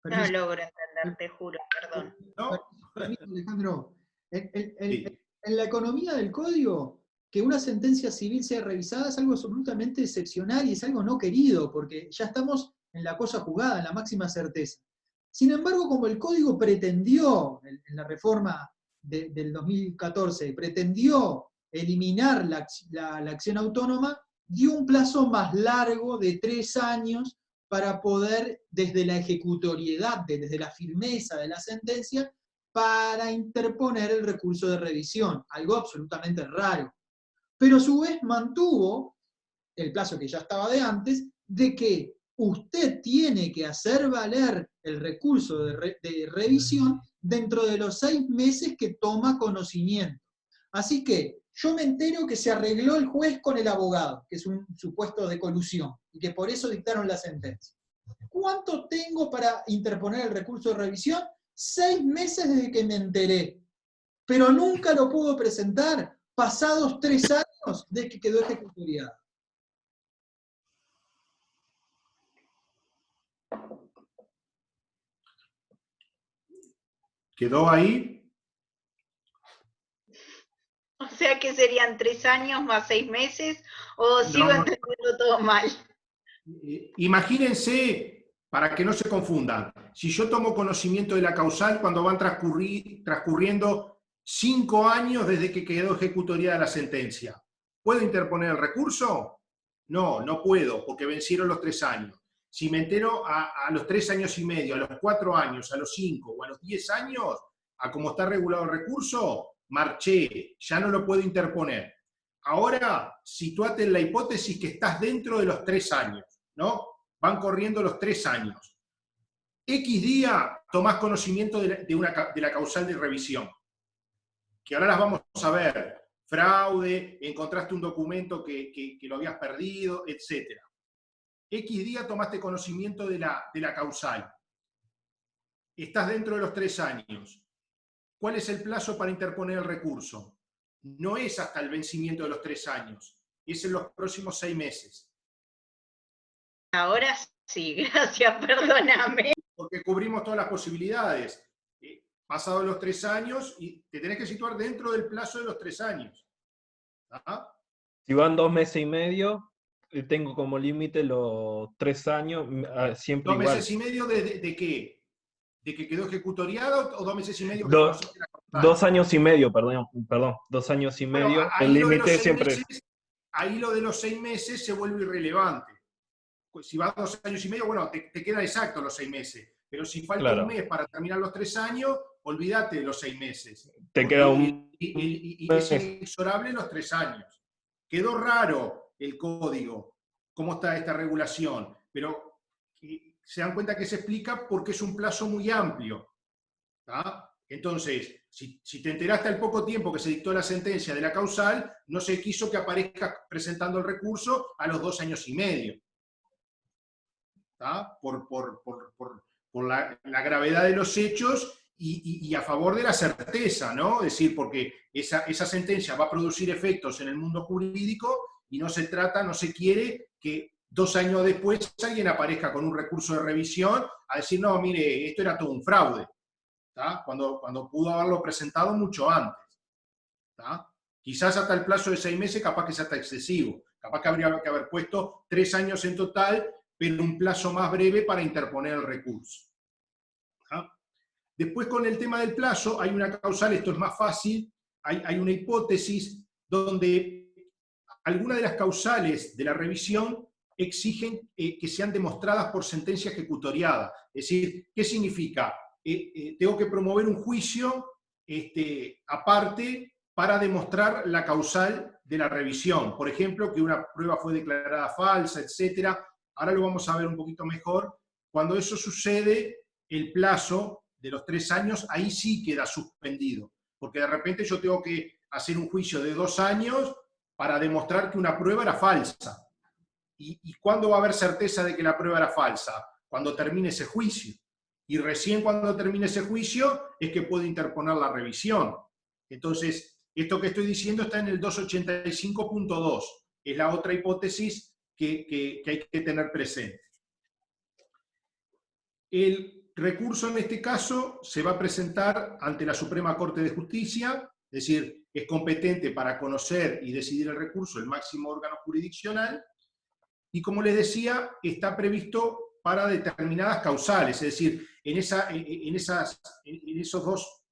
No logro entender, te juro, perdón. ¿No? Alejandro, Sí. en la economía del código, que una sentencia civil sea revisada es algo absolutamente excepcional y es algo no querido, porque ya estamos en la cosa jugada, en la máxima certeza. Sin embargo, como el código pretendió, en la reforma del 2014, pretendió eliminar la acción autónoma, dio un plazo más largo de 3 años para poder, desde la ejecutoriedad, desde la firmeza de la sentencia, para interponer el recurso de revisión, algo absolutamente raro. Pero a su vez mantuvo el plazo que ya estaba de antes, de que usted tiene que hacer valer el recurso de revisión dentro de los 6 meses que toma conocimiento. Así que yo me entero que se arregló el juez con el abogado, que es un supuesto de colusión, y que por eso dictaron la sentencia. ¿Cuánto tengo para interponer el recurso de revisión? 6 meses desde que me enteré. Pero nunca lo puedo presentar pasados 3 años desde que quedó ejecutoriado. ¿Quedó ahí? O sea que serían 3 años más 6 meses, o sigo entendiendo todo mal. Imagínense, para que no se confundan, si yo tomo conocimiento de la causal cuando van transcurriendo 5 años desde que quedó ejecutoriada la sentencia, ¿puedo interponer el recurso? No, no puedo, porque vencieron los 3 años. Si me entero a los 3 años y medio, a los 4 años, a los 5 o a los 10 años, a como está regulado el recurso, marché, ya no lo puedo interponer. Ahora, situate en la hipótesis que estás dentro de los 3 años, ¿no? Van corriendo los 3 años. X día tomás conocimiento de la causal de revisión, que ahora las vamos a ver. Fraude, encontraste un documento que lo habías perdido, etc. X día tomaste conocimiento de la causal. Estás dentro de los 3 años. ¿Cuál es el plazo para interponer el recurso? No es hasta el vencimiento de los 3 años, es en los próximos 6 meses. Ahora sí, gracias, perdóname. Porque cubrimos todas las posibilidades. Pasados los 3 años, y te tenés que situar dentro del plazo de los 3 años. ¿Ah? Si van 2 meses y medio, tengo como límite los 3 años, siempre 2 igual. meses y medio de qué? ¿De que quedó ejecutoriado o 2 meses y medio que conociste la causal? 2 años y medio, perdón, 2 años y medio. Bueno, el límite siempre... Ahí lo de los 6 meses se vuelve irrelevante. Pues si vas 2 años y medio, bueno, te quedan exactos los 6 meses. Pero si falta un mes para terminar los 3 años, olvídate de los 6 meses. Te queda un... Y es inexorable los 3 años. Quedó raro el código, cómo está esta regulación, pero se dan cuenta que se explica porque es un plazo muy amplio. ¿Tá? Entonces, si te enteraste al poco tiempo que se dictó la sentencia de la causal, no se quiso que aparezcas presentando el recurso a los 2 años y medio. ¿Tá? Por la gravedad de los hechos y a favor de la certeza, ¿no? Es decir, porque esa sentencia va a producir efectos en el mundo jurídico y no se quiere que 2 años después alguien aparezca con un recurso de revisión a decir, no, mire, esto era todo un fraude, ¿tá? Cuando pudo haberlo presentado mucho antes. ¿Tá? Quizás hasta el plazo de 6 meses capaz que sea hasta excesivo, capaz que habría que haber puesto 3 años en total, pero un plazo más breve para interponer el recurso. ¿Ah? Después, con el tema del plazo, hay una causal, esto es más fácil, hay una hipótesis donde algunas de las causales de la revisión exigen que sean demostradas por sentencia ejecutoriada. Es decir, ¿qué significa? tengo que promover un juicio aparte para demostrar la causal de la revisión. Por ejemplo, que una prueba fue declarada falsa, etc. Ahora lo vamos a ver un poquito mejor. Cuando eso sucede, el plazo de los 3 años, ahí sí queda suspendido. Porque de repente yo tengo que hacer un juicio de 2 años para demostrar que una prueba era falsa. ¿Y cuándo va a haber certeza de que la prueba era falsa? Cuando termine ese juicio. Y recién cuando termine ese juicio es que puedo interponer la revisión. Entonces, esto que estoy diciendo está en el 285.2. Es la otra hipótesis que hay que tener presente. El recurso en este caso se va a presentar ante la Suprema Corte de Justicia, es decir, es competente para conocer y decidir el recurso el máximo órgano jurisdiccional, y como les decía, está previsto para determinadas causales, es decir, en esos dos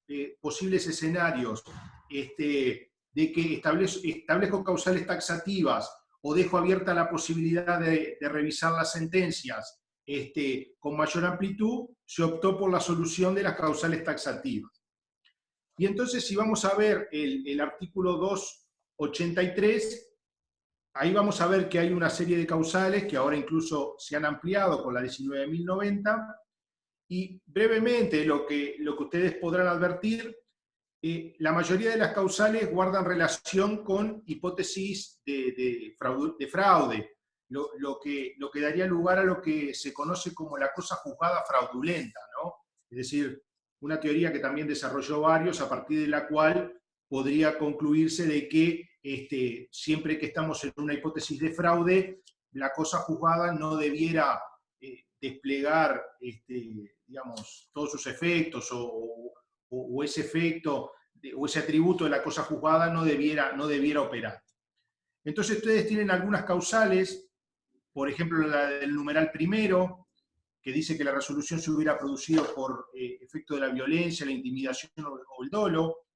posibles escenarios de que establezco causales taxativas o dejo abierta la posibilidad de revisar las sentencias con mayor amplitud, se optó por la solución de las causales taxativas. Y entonces, si vamos a ver el artículo 283, ahí vamos a ver que hay una serie de causales que ahora incluso se han ampliado con la 19.090, y brevemente lo que ustedes podrán advertir, la mayoría de las causales guardan relación con hipótesis de fraude, lo que daría lugar a lo que se conoce como la cosa juzgada fraudulenta, ¿no? Es decir, una teoría que también desarrolló varios, a partir de la cual podría concluirse de que siempre que estamos en una hipótesis de fraude, la cosa juzgada no debiera desplegar digamos, todos sus efectos, o ese efecto o ese atributo de la cosa juzgada no debiera operar. Entonces ustedes tienen algunas causales, por ejemplo la del numeral primero, que dice que la resolución se hubiera producido por efecto de la violencia, la intimidación o el dolo.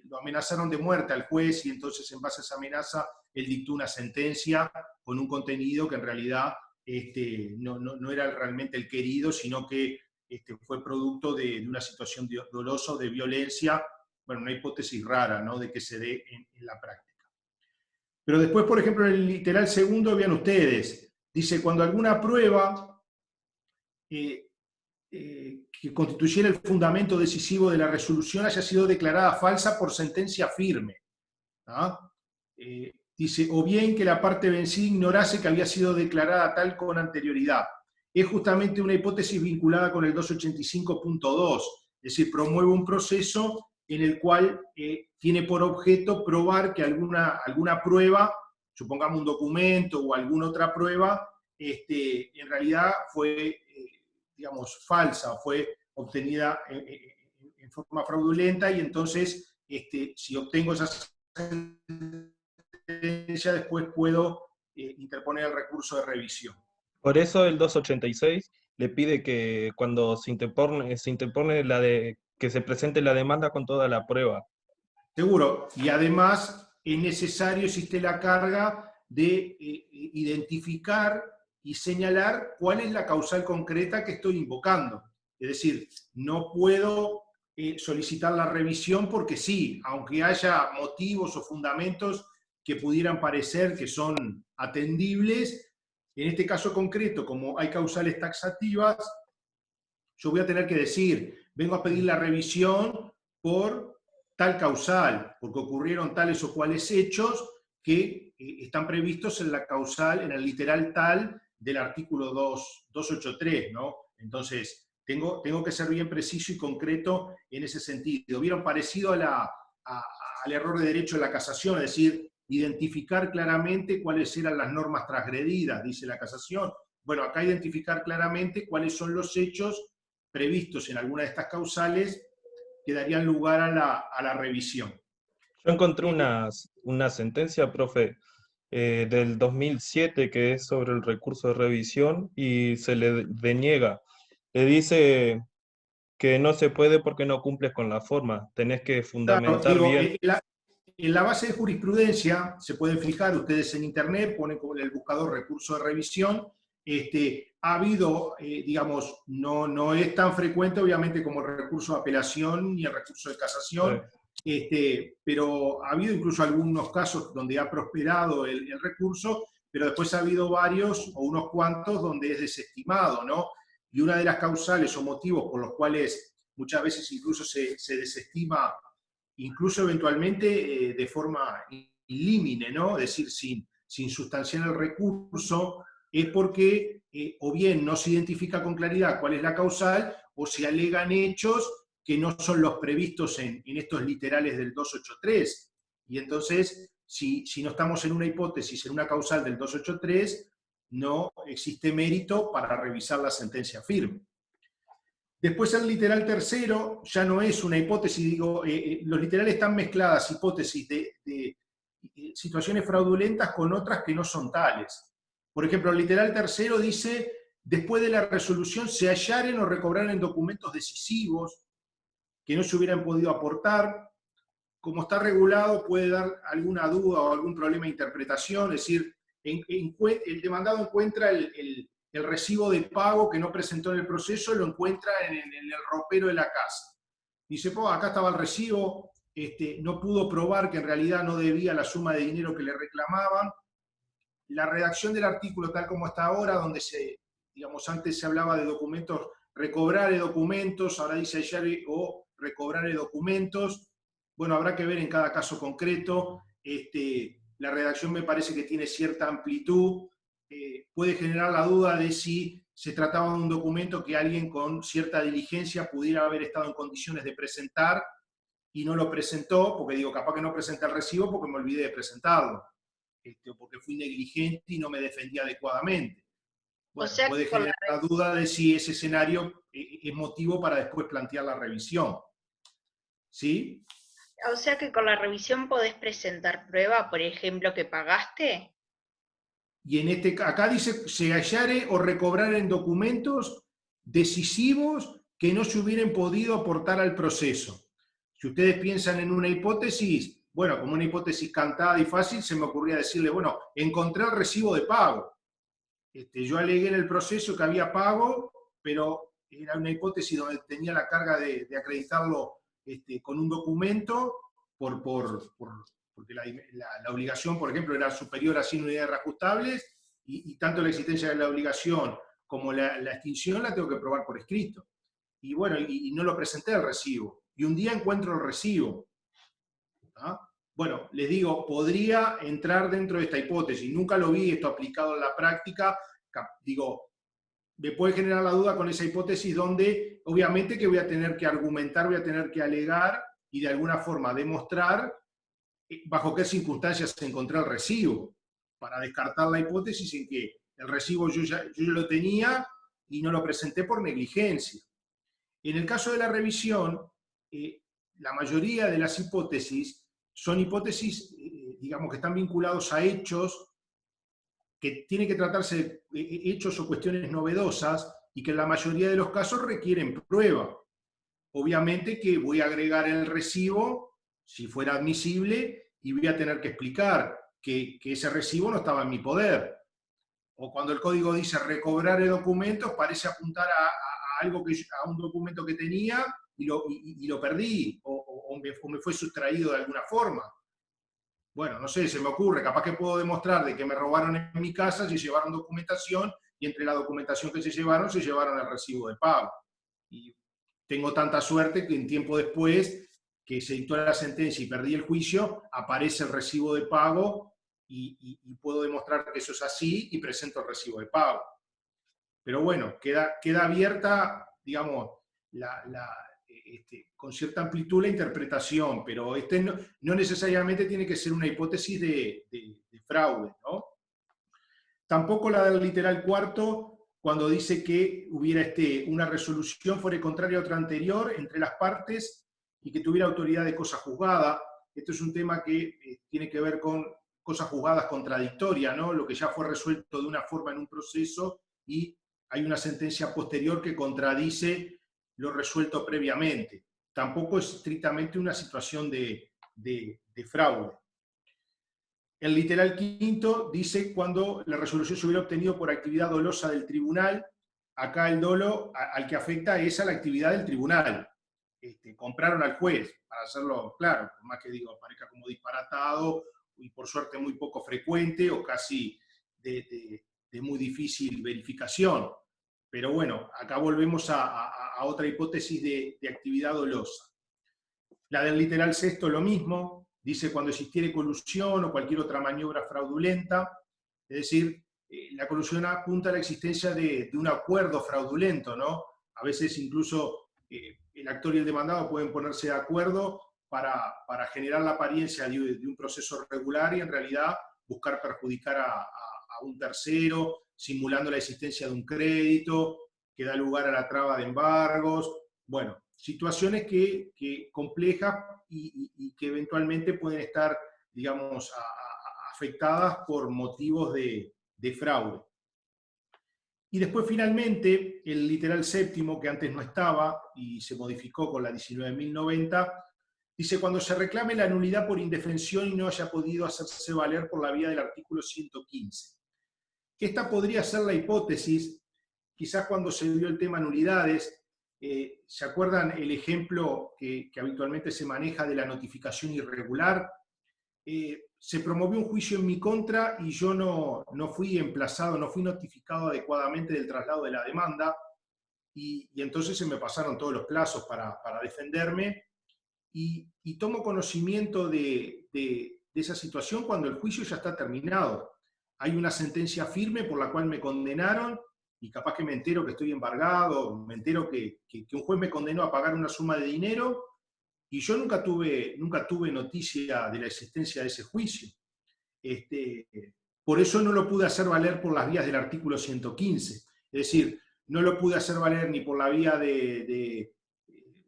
Lo amenazaron de muerte al juez y entonces en base a esa amenaza él dictó una sentencia con un contenido que en realidad no era realmente el querido, sino que fue producto de una situación dolosa o de violencia, bueno, una hipótesis rara, ¿no?, de que se dé en la práctica. Pero después, por ejemplo, en el literal segundo, vean ustedes, dice, cuando alguna prueba que constituyera el fundamento decisivo de la resolución haya sido declarada falsa por sentencia firme. Dice, o bien que la parte vencida ignorase que había sido declarada tal con anterioridad. Es justamente una hipótesis vinculada con el 285.2, es decir, promueve un proceso en el cual tiene por objeto probar que alguna prueba, supongamos un documento o alguna otra prueba, en realidad fue, digamos, falsa, fue obtenida en forma fraudulenta, y entonces, si obtengo esa sentencia, después puedo interponer el recurso de revisión. Por eso el 286 le pide que cuando se interpone que se presente la demanda con toda la prueba. Seguro, y además es necesario, existe la carga de identificar y señalar cuál es la causal concreta que estoy invocando. Es decir, no puedo solicitar la revisión porque sí, aunque haya motivos o fundamentos que pudieran parecer que son atendibles, en este caso concreto, como hay causales taxativas, yo voy a tener que decir, vengo a pedir la revisión por tal causal, porque ocurrieron tales o cuales hechos que están previstos en la causal, en el literal tal del artículo 283, ¿no? Entonces, tengo que ser bien preciso y concreto en ese sentido. ¿Vieron? Parecido al error de derecho de la casación, es decir, identificar claramente cuáles eran las normas transgredidas, dice la casación. Bueno, acá identificar claramente cuáles son los hechos previstos en alguna de estas causales que darían lugar a la revisión. Yo encontré una sentencia, profe, del 2007, que es sobre el recurso de revisión, y se le deniega. Le dice que no se puede porque no cumples con la forma, tenés que fundamentar bien. En la base de jurisprudencia, se pueden fijar ustedes en internet, ponen como en el buscador recurso de revisión, ha habido, digamos, no es tan frecuente obviamente como el recurso de apelación ni el recurso de casación, pero ha habido incluso algunos casos donde ha prosperado el recurso, pero después ha habido varios o unos cuantos donde es desestimado, ¿no? Y una de las causales o motivos por los cuales muchas veces incluso se desestima, incluso eventualmente de forma ilímine, ¿no? Es decir, sin sustanciar el recurso, es porque o bien no se identifica con claridad cuál es la causal, o se alegan hechos que no son los previstos en estos literales del 283. Y entonces, si no estamos en una hipótesis, en una causal del 283, no existe mérito para revisar la sentencia firme. Después el literal tercero ya no es una hipótesis, digo, los literales están mezcladas hipótesis de situaciones fraudulentas con otras que no son tales. Por ejemplo, el literal tercero dice, después de la resolución se hallaren o recobraren documentos decisivos que no se hubieran podido aportar. Como está regulado, puede dar alguna duda o algún problema de interpretación, es decir, el demandado encuentra el recibo de pago que no presentó en el proceso, lo encuentra en el ropero de la casa. Dice, pues acá estaba el recibo, no pudo probar que en realidad no debía la suma de dinero que le reclamaban. La redacción del artículo tal como está ahora, donde digamos, antes se hablaba de documentos, recobrar documentos, ahora dice hallar o recobrar documentos. Bueno, habrá que ver en cada caso concreto. La redacción me parece que tiene cierta amplitud. Puede generar la duda de si se trataba de un documento que alguien con cierta diligencia pudiera haber estado en condiciones de presentar y no lo presentó, porque digo, capaz que no presenté el recibo porque me olvidé de presentarlo. O porque fui negligente y no me defendí adecuadamente. Bueno, O sea, puede generar la duda de si ese escenario es motivo para después plantear la revisión. ¿Sí? O sea que con la revisión podés presentar prueba, por ejemplo, que pagaste. Y acá dice, se hallare o recobraren documentos decisivos que no se hubieran podido aportar al proceso. Si ustedes piensan en una hipótesis, bueno, como una hipótesis cantada y fácil, se me ocurría decirle, bueno, encontré el recibo de pago. Yo alegué en el proceso que había pago, pero era una hipótesis donde tenía la carga de acreditarlo con un documento, porque la obligación, por ejemplo, era superior a 100 unidades reajustables, y tanto la existencia de la obligación como la extinción la tengo que probar por escrito. Y bueno, y no lo presenté el recibo. Y un día encuentro el recibo. ¿Ah? Bueno, les digo, podría entrar dentro de esta hipótesis. Nunca lo vi esto aplicado en la práctica. Digo, me puede generar la duda con esa hipótesis donde obviamente que voy a tener que argumentar, voy a tener que alegar y de alguna forma demostrar bajo qué circunstancias se encontró el recibo, para descartar la hipótesis en que el recibo yo lo tenía y no lo presenté por negligencia. En el caso de la revisión, la mayoría de las hipótesis son hipótesis, digamos, que están vinculados a hechos, que tienen que tratarse de hechos o cuestiones novedosas y que en la mayoría de los casos requieren prueba. Obviamente que voy a agregar el recibo, si fuera admisible, y voy a tener que explicar que ese recibo no estaba en mi poder. O cuando el código dice recobrar documentos, parece apuntar a algo a un documento que tenía y lo perdí, o me fue sustraído de alguna forma. Bueno, no sé, se me ocurre, capaz que puedo demostrar de que me robaron en mi casa, se llevaron documentación, y entre la documentación que se llevaron el recibo de pago. Y tengo tanta suerte que en tiempo después, que se dictó la sentencia y perdí el juicio, aparece el recibo de pago y puedo demostrar que eso es así y presento el recibo de pago. Pero bueno, queda abierta, digamos, con cierta amplitud la interpretación, pero no necesariamente tiene que ser una hipótesis de fraude, ¿no? Tampoco la del literal cuarto, cuando dice que hubiera una resolución fuera contraria a otra anterior entre las partes y que tuviera autoridad de cosa juzgada. Esto es un tema que tiene que ver con cosas juzgadas contradictorias, ¿no? Lo que ya fue resuelto de una forma en un proceso y hay una sentencia posterior que contradice lo resuelto previamente. Tampoco es estrictamente una situación de fraude. El literal quinto dice cuando la resolución se hubiera obtenido por actividad dolosa del tribunal. Acá el dolo al que afecta es a la actividad del tribunal. Compraron al juez, para hacerlo claro, por más que digo, parezca como disparatado y por suerte muy poco frecuente o casi de muy difícil verificación. Pero bueno, acá volvemos a otra hipótesis de actividad dolosa. La del literal sexto lo mismo, dice cuando existiere colusión o cualquier otra maniobra fraudulenta, es decir, la colusión apunta a la existencia de un acuerdo fraudulento, ¿no? A veces incluso el actor y el demandado pueden ponerse de acuerdo para generar la apariencia de un proceso regular y en realidad buscar perjudicar a un tercero, simulando la existencia de un crédito que da lugar a la traba de embargos. Bueno, situaciones complejas y que eventualmente pueden estar, digamos, afectadas por motivos de fraude. Y después finalmente el literal séptimo, que antes no estaba y se modificó con la 19.090, dice cuando se reclame la nulidad por indefensión y no haya podido hacerse valer por la vía del artículo 115. Que esta podría ser la hipótesis, quizás cuando se dio el tema nulidades, ¿se acuerdan el ejemplo que habitualmente se maneja de la notificación irregular? Se promovió un juicio en mi contra y yo no fui emplazado, no fui notificado adecuadamente del traslado de la demanda y entonces se me pasaron todos los plazos para defenderme y tomo conocimiento de esa situación cuando el juicio ya está terminado. Hay una sentencia firme por la cual me condenaron y capaz que me entero que estoy embargado, me entero que un juez me condenó a pagar una suma de dinero y yo nunca tuve noticia de la existencia de ese juicio. Por eso no lo pude hacer valer por las vías del artículo 115. Es decir, no lo pude hacer valer ni por la vía de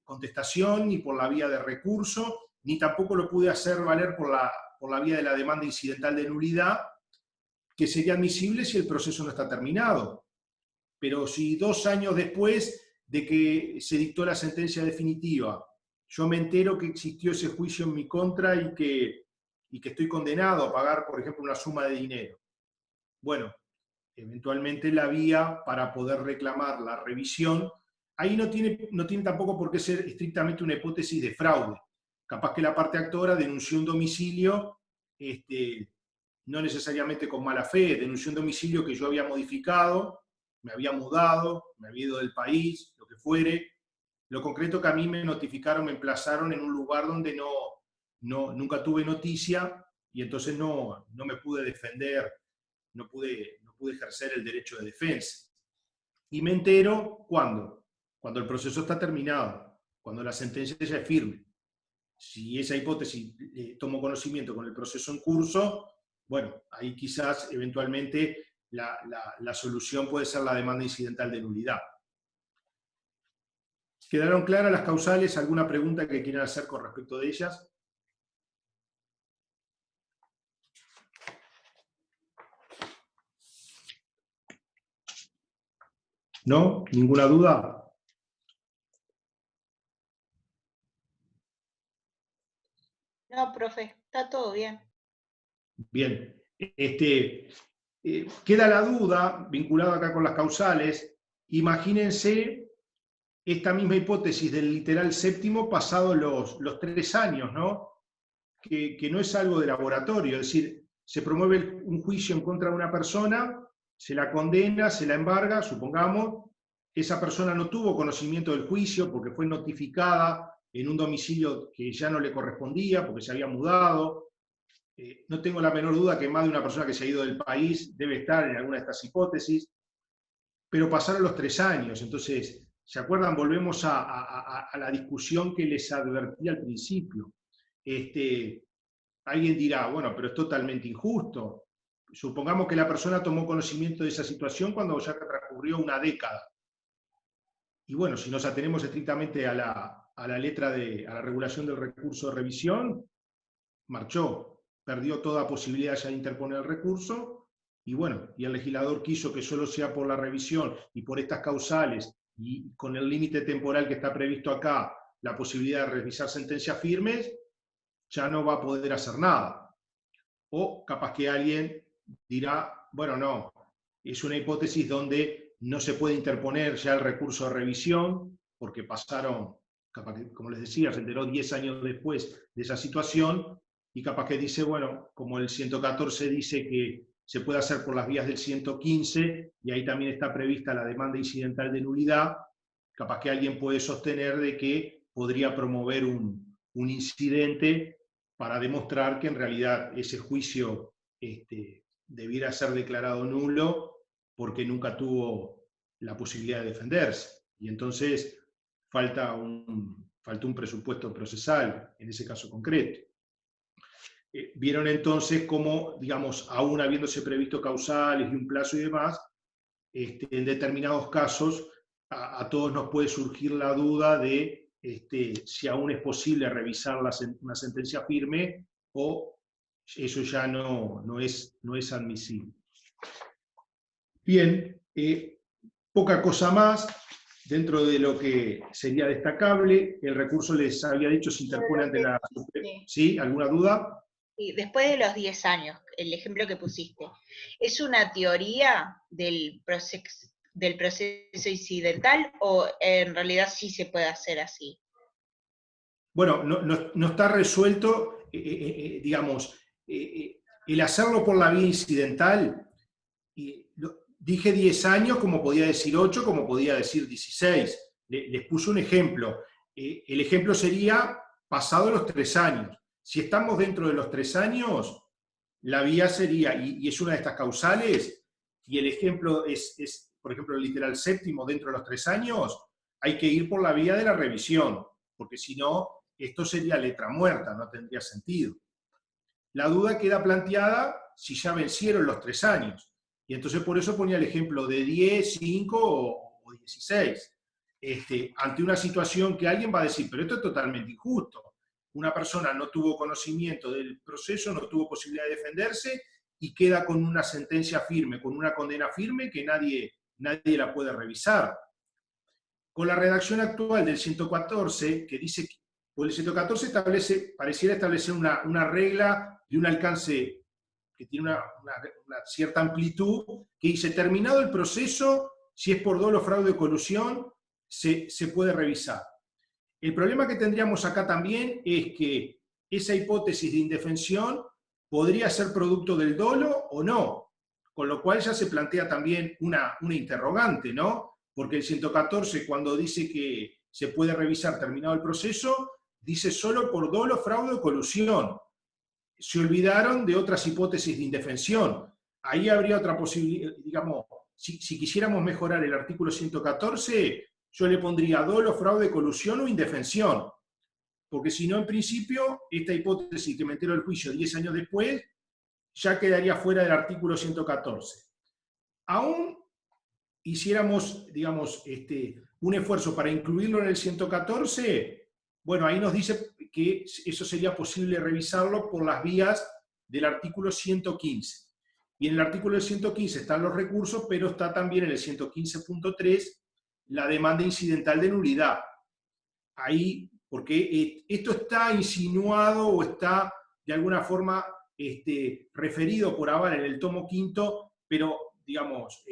contestación, ni por la vía de recurso, ni tampoco lo pude hacer valer por la vía de la demanda incidental de nulidad, que sería admisible si el proceso no está terminado. Pero si 2 años después de que se dictó la sentencia definitiva, yo me entero que existió ese juicio en mi contra y que estoy condenado a pagar, por ejemplo, una suma de dinero. Bueno, eventualmente la vía para poder reclamar la revisión, ahí no tiene tampoco por qué ser estrictamente una hipótesis de fraude. Capaz que la parte actora denunció un domicilio, no necesariamente con mala fe, denunció un domicilio que yo había modificado, me había mudado, me había ido del país, lo que fuere. Lo concreto que a mí me notificaron, me emplazaron en un lugar donde nunca tuve noticia y entonces no me pude defender, no pude ejercer el derecho de defensa. Y me entero, ¿cuándo? Cuando el proceso está terminado, cuando la sentencia ya es firme. Si esa hipótesis tomo conocimiento con el proceso en curso, bueno, ahí quizás eventualmente la solución puede ser la demanda incidental de nulidad. ¿Quedaron claras las causales? ¿Alguna pregunta que quieran hacer con respecto de ellas? ¿No? ¿Ninguna duda? No, profe, está todo bien. Bien. Queda la duda, vinculada acá con las causales. Imagínense esta misma hipótesis del literal séptimo pasado los 3 años, ¿no? Que no es algo de laboratorio, es decir, se promueve un juicio en contra de una persona, se la condena, se la embarga, supongamos, esa persona no tuvo conocimiento del juicio porque fue notificada en un domicilio que ya no le correspondía, porque se había mudado. No tengo la menor duda que más de una persona que se ha ido del país debe estar en alguna de estas hipótesis, pero pasaron los 3 años, entonces, ¿se acuerdan? Volvemos a la discusión que les advertí al principio. Alguien dirá, bueno, pero es totalmente injusto. Supongamos que la persona tomó conocimiento de esa situación cuando ya transcurrió una década. Y bueno, si nos atenemos estrictamente a la letra a la regulación del recurso de revisión, marchó, perdió toda posibilidad ya de interponer el recurso, y bueno, y el legislador quiso que solo sea por la revisión y por estas causales, y con el límite temporal que está previsto acá, la posibilidad de revisar sentencias firmes, ya no va a poder hacer nada. o capaz que alguien dirá, bueno, no, es una hipótesis donde no se puede interponer ya el recurso de revisión, porque pasaron, capaz que, como les decía, se enteró 10 años después de esa situación, y capaz que dice, bueno, como el 114 dice que se puede hacer por las vías del 115, y ahí también está prevista la demanda incidental de nulidad, capaz que alguien puede sostener de que podría promover un incidente para demostrar que en realidad ese juicio debiera ser declarado nulo porque nunca tuvo la posibilidad de defenderse. Y entonces falta un presupuesto procesal en ese caso concreto. Vieron entonces cómo, digamos, aún habiéndose previsto causales y un plazo y demás, en determinados casos a todos nos puede surgir la duda de si aún es posible revisar una sentencia firme o eso ya no es admisible. Bien, poca cosa más. Dentro de lo que sería destacable, el recurso les había dicho se interpone ante la... ¿Sí? ¿Alguna duda? Sí, después de los 10 años, el ejemplo que pusiste, ¿es una teoría del proceso incidental o en realidad sí se puede hacer así? Bueno, no está resuelto, digamos, el hacerlo por la vía incidental, dije 10 años, como podía decir 8, como podía decir 16. Les puse un ejemplo. El ejemplo sería pasado los 3 años. Si estamos dentro de los 3 años, la vía sería, y es una de estas causales, y el ejemplo es, por ejemplo, el literal séptimo dentro de los 3 años, hay que ir por la vía de la revisión, porque si no, esto sería letra muerta, no tendría sentido. La duda queda planteada si ya vencieron los 3 años. Y entonces por eso ponía el ejemplo de 10, 5 o 16. Ante una situación que alguien va a decir, pero esto es totalmente injusto. Una persona no tuvo conocimiento del proceso, no tuvo posibilidad de defenderse y queda con una sentencia firme, con una condena firme que nadie la puede revisar. Con la redacción actual del 114, que dice, pues el 114 pareciera establecer una regla de un alcance que tiene una cierta amplitud, que dice, terminado el proceso, si es por dolo, fraude o colusión, se puede revisar. El problema que tendríamos acá también es que esa hipótesis de indefensión podría ser producto del dolo o no, con lo cual ya se plantea también una interrogante, ¿no? Porque el 114, cuando dice que se puede revisar terminado el proceso, dice solo por dolo, fraude o colusión. Se olvidaron de otras hipótesis de indefensión. Ahí habría otra posibilidad, digamos, si quisiéramos mejorar el artículo 114, yo le pondría dolo, fraude, colusión o indefensión. Porque si no, en principio, esta hipótesis que me entero del juicio 10 años después, ya quedaría fuera del artículo 114. Aún hiciéramos, digamos, un esfuerzo para incluirlo en el 114, bueno, ahí nos dice que eso sería posible revisarlo por las vías del artículo 115. Y en el artículo 115 están los recursos, pero está también en el 115.3 la demanda incidental de nulidad. Ahí, porque esto está insinuado o está de alguna forma referido por aval en el tomo quinto, pero, digamos,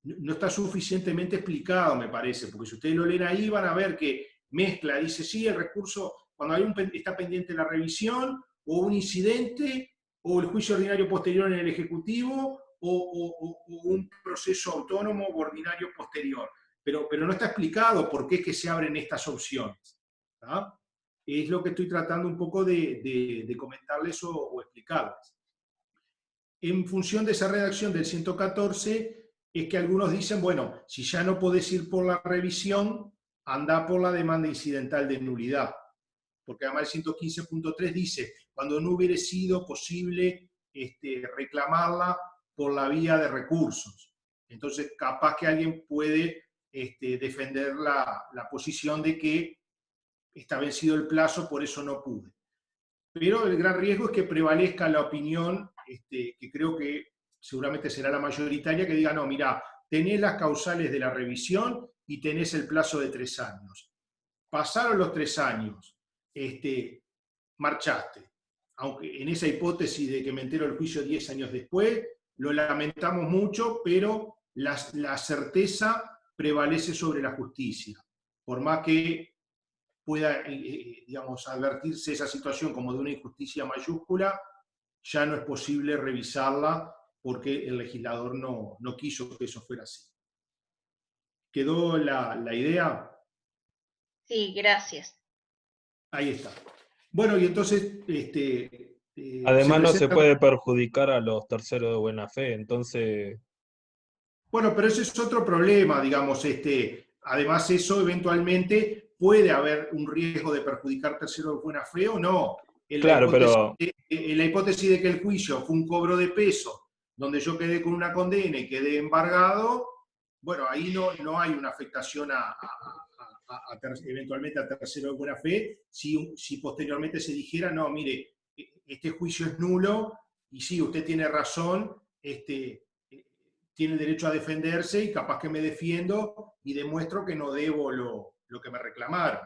no está suficientemente explicado, me parece, porque si ustedes lo leen ahí van a ver que mezcla, dice, sí, el recurso, cuando está pendiente la revisión, o un incidente, o el juicio ordinario posterior en el Ejecutivo, o un proceso autónomo o ordinario posterior. Pero no está explicado por qué es que se abren estas opciones. ¿Tá? Es lo que estoy tratando un poco de comentarles o explicarles. En función de esa redacción del 114, es que algunos dicen, bueno, si ya no podés ir por la revisión, anda por la demanda incidental de nulidad. Porque además el 115.3 dice, cuando no hubiera sido posible reclamarla por la vía de recursos. Entonces, capaz que alguien puede defender la posición de que está vencido el plazo, por eso no pude. Pero el gran riesgo es que prevalezca la opinión, que creo que seguramente será la mayoritaria, que diga, no, mira, tenés las causales de la revisión y tenés el plazo de 3 años. Pasaron los 3 años, marchaste. aunque en esa hipótesis de que me entero del juicio 10 años después, lo lamentamos mucho, pero la certeza prevalece sobre la justicia. Por más que pueda, digamos, advertirse esa situación como de una injusticia mayúscula, ya no es posible revisarla porque el legislador no quiso que eso fuera así. ¿Quedó la idea? Sí, gracias. Ahí está. Bueno, y entonces Además no se presenta... puede perjudicar a los terceros de buena fe, entonces... Bueno, pero ese es otro problema, digamos. Además, eso eventualmente puede haber un riesgo de perjudicar terceros de buena fe o no. En Claro, pero... la hipótesis de que el juicio fue un cobro de peso, donde yo quedé con una condena y quedé embargado, bueno, ahí no hay una afectación eventualmente a terceros de buena fe, si posteriormente se dijera, no, mire, este juicio es nulo, y sí, usted tiene razón, tiene el derecho a defenderse y capaz que me defiendo y demuestro que no debo lo que me reclamaron.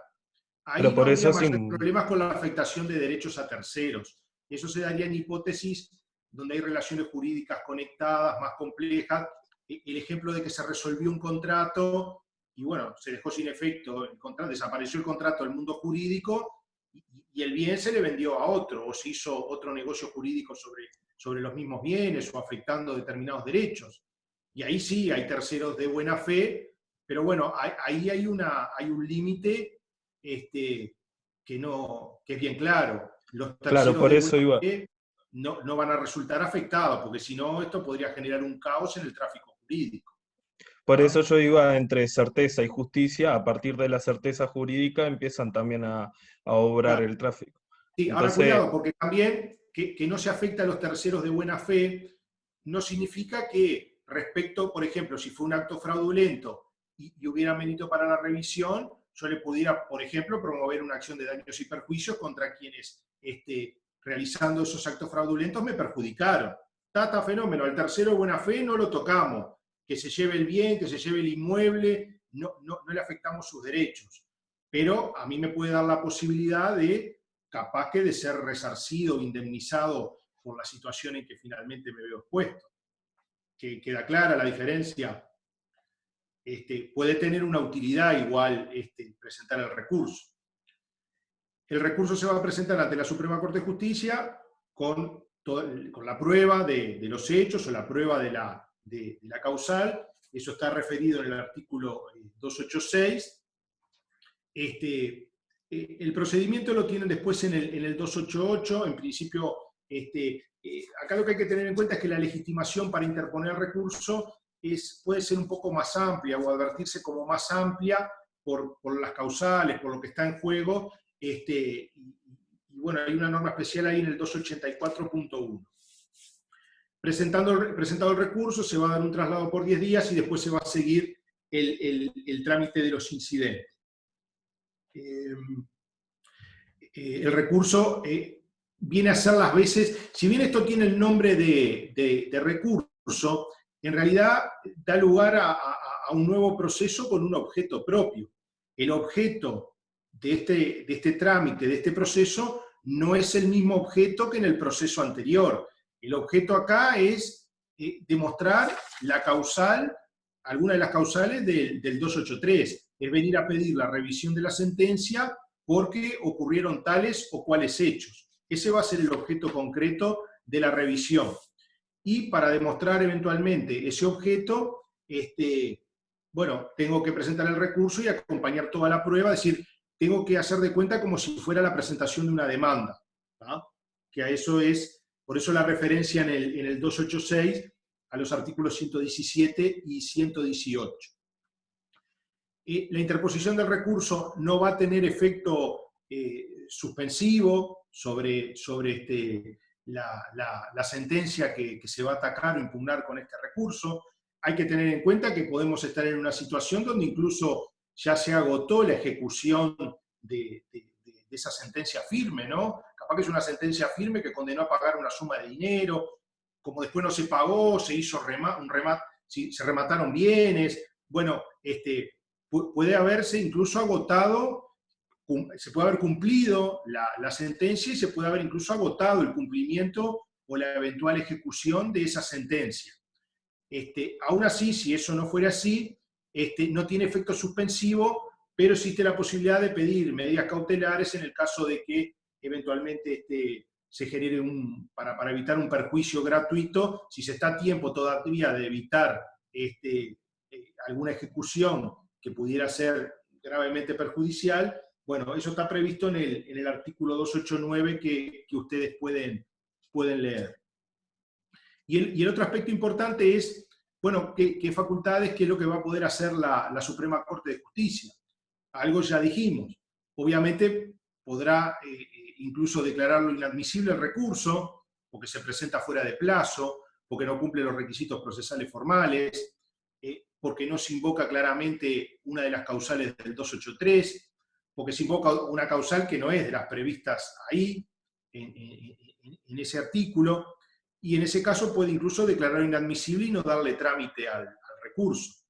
Ahí Pero no por habría eso mayores problemas con la afectación de derechos a terceros. Eso se daría en hipótesis donde hay relaciones jurídicas conectadas, más complejas. El ejemplo de que se resolvió un contrato y bueno, se dejó sin efecto el contrato, desapareció el contrato del mundo jurídico y el bien se le vendió a otro, o se hizo otro negocio jurídico sobre los mismos bienes o afectando determinados derechos. Y ahí sí hay terceros de buena fe, pero bueno, ahí hay un límite que es bien claro. Los Claro, terceros por de eso buena iba... fe no van a resultar afectados, porque si no, esto podría generar un caos en el tráfico jurídico. Por ¿Ah? eso yo iba entre certeza y justicia. A partir de la certeza jurídica empiezan también a obrar Claro. el tráfico. Sí, ahora Entonces, cuidado, porque también que no se afecta a los terceros de buena fe no significa que respecto, por ejemplo, si fue un acto fraudulento y hubiera mérito para la revisión, yo le pudiera, por ejemplo, promover una acción de daños y perjuicios contra quienes, realizando esos actos fraudulentos, me perjudicaron. Está fenómeno, al tercero de buena fe no lo tocamos, que se lleve el bien, que se lleve el inmueble, no le afectamos sus derechos. Pero a mí me puede dar la posibilidad de, capaz que de ser resarcido, indemnizado por la situación en que finalmente me veo expuesto. Que queda clara la diferencia. Puede tener una utilidad igual presentar el recurso. El recurso se va a presentar ante la Suprema Corte de Justicia con la prueba de los hechos o la prueba de la causal. Eso está referido en el artículo 286. El procedimiento lo tienen después en el 288. En principio, acá lo que hay que tener en cuenta es que la legitimación para interponer recurso puede ser un poco más amplia o advertirse como más amplia por las causales, por lo que está en juego. Y bueno, hay una norma especial ahí en el 284.1. Presentado el recurso, se va a dar un traslado por 10 días y después se va a seguir el trámite de los incidentes. El recurso viene a ser las veces, si bien esto tiene el nombre de recurso, en realidad da lugar a un nuevo proceso con un objeto propio. El objeto de este trámite, de este proceso, no es el mismo objeto que en el proceso anterior. El objeto acá es demostrar la causal, alguna de las causales del 283, es venir a pedir la revisión de la sentencia porque ocurrieron tales o cuales hechos. Ese va a ser el objeto concreto de la revisión. Y para demostrar eventualmente ese objeto, bueno, tengo que presentar el recurso y acompañar toda la prueba, es decir, tengo que hacer de cuenta como si fuera la presentación de una demanda. ¿tá? Que a eso es, por eso la referencia en el 286 a los artículos 117 y 118. La interposición del recurso no va a tener efecto suspensivo sobre la sentencia que se va a atacar o impugnar con este recurso. Hay que tener en cuenta que podemos estar en una situación donde incluso ya se agotó la ejecución de esa sentencia firme, ¿no? Capaz que es una sentencia firme que condenó a pagar una suma de dinero, como después no se pagó, se hizo un remate, se remataron bienes, bueno, puede haberse incluso agotado se puede haber cumplido la sentencia y se puede haber incluso agotado el cumplimiento o la eventual ejecución de esa sentencia. Aún así, si eso no fuera así, no tiene efecto suspensivo, pero existe la posibilidad de pedir medidas cautelares en el caso de que eventualmente se genere para evitar un perjuicio gratuito, si se está a tiempo todavía de evitar alguna ejecución que pudiera ser gravemente perjudicial. Bueno, eso está previsto en el artículo 289 que ustedes pueden leer. Y el otro aspecto importante es, bueno, qué facultades, qué es lo que va a poder hacer la Suprema Corte de Justicia. Algo ya dijimos. Obviamente podrá incluso declararlo inadmisible el recurso, porque se presenta fuera de plazo, porque no cumple los requisitos procesales formales, porque no se invoca claramente una de las causales del 283, porque se invoca una causal que no es de las previstas ahí, en ese artículo, y en ese caso puede incluso declarar inadmisible y no darle trámite al recurso.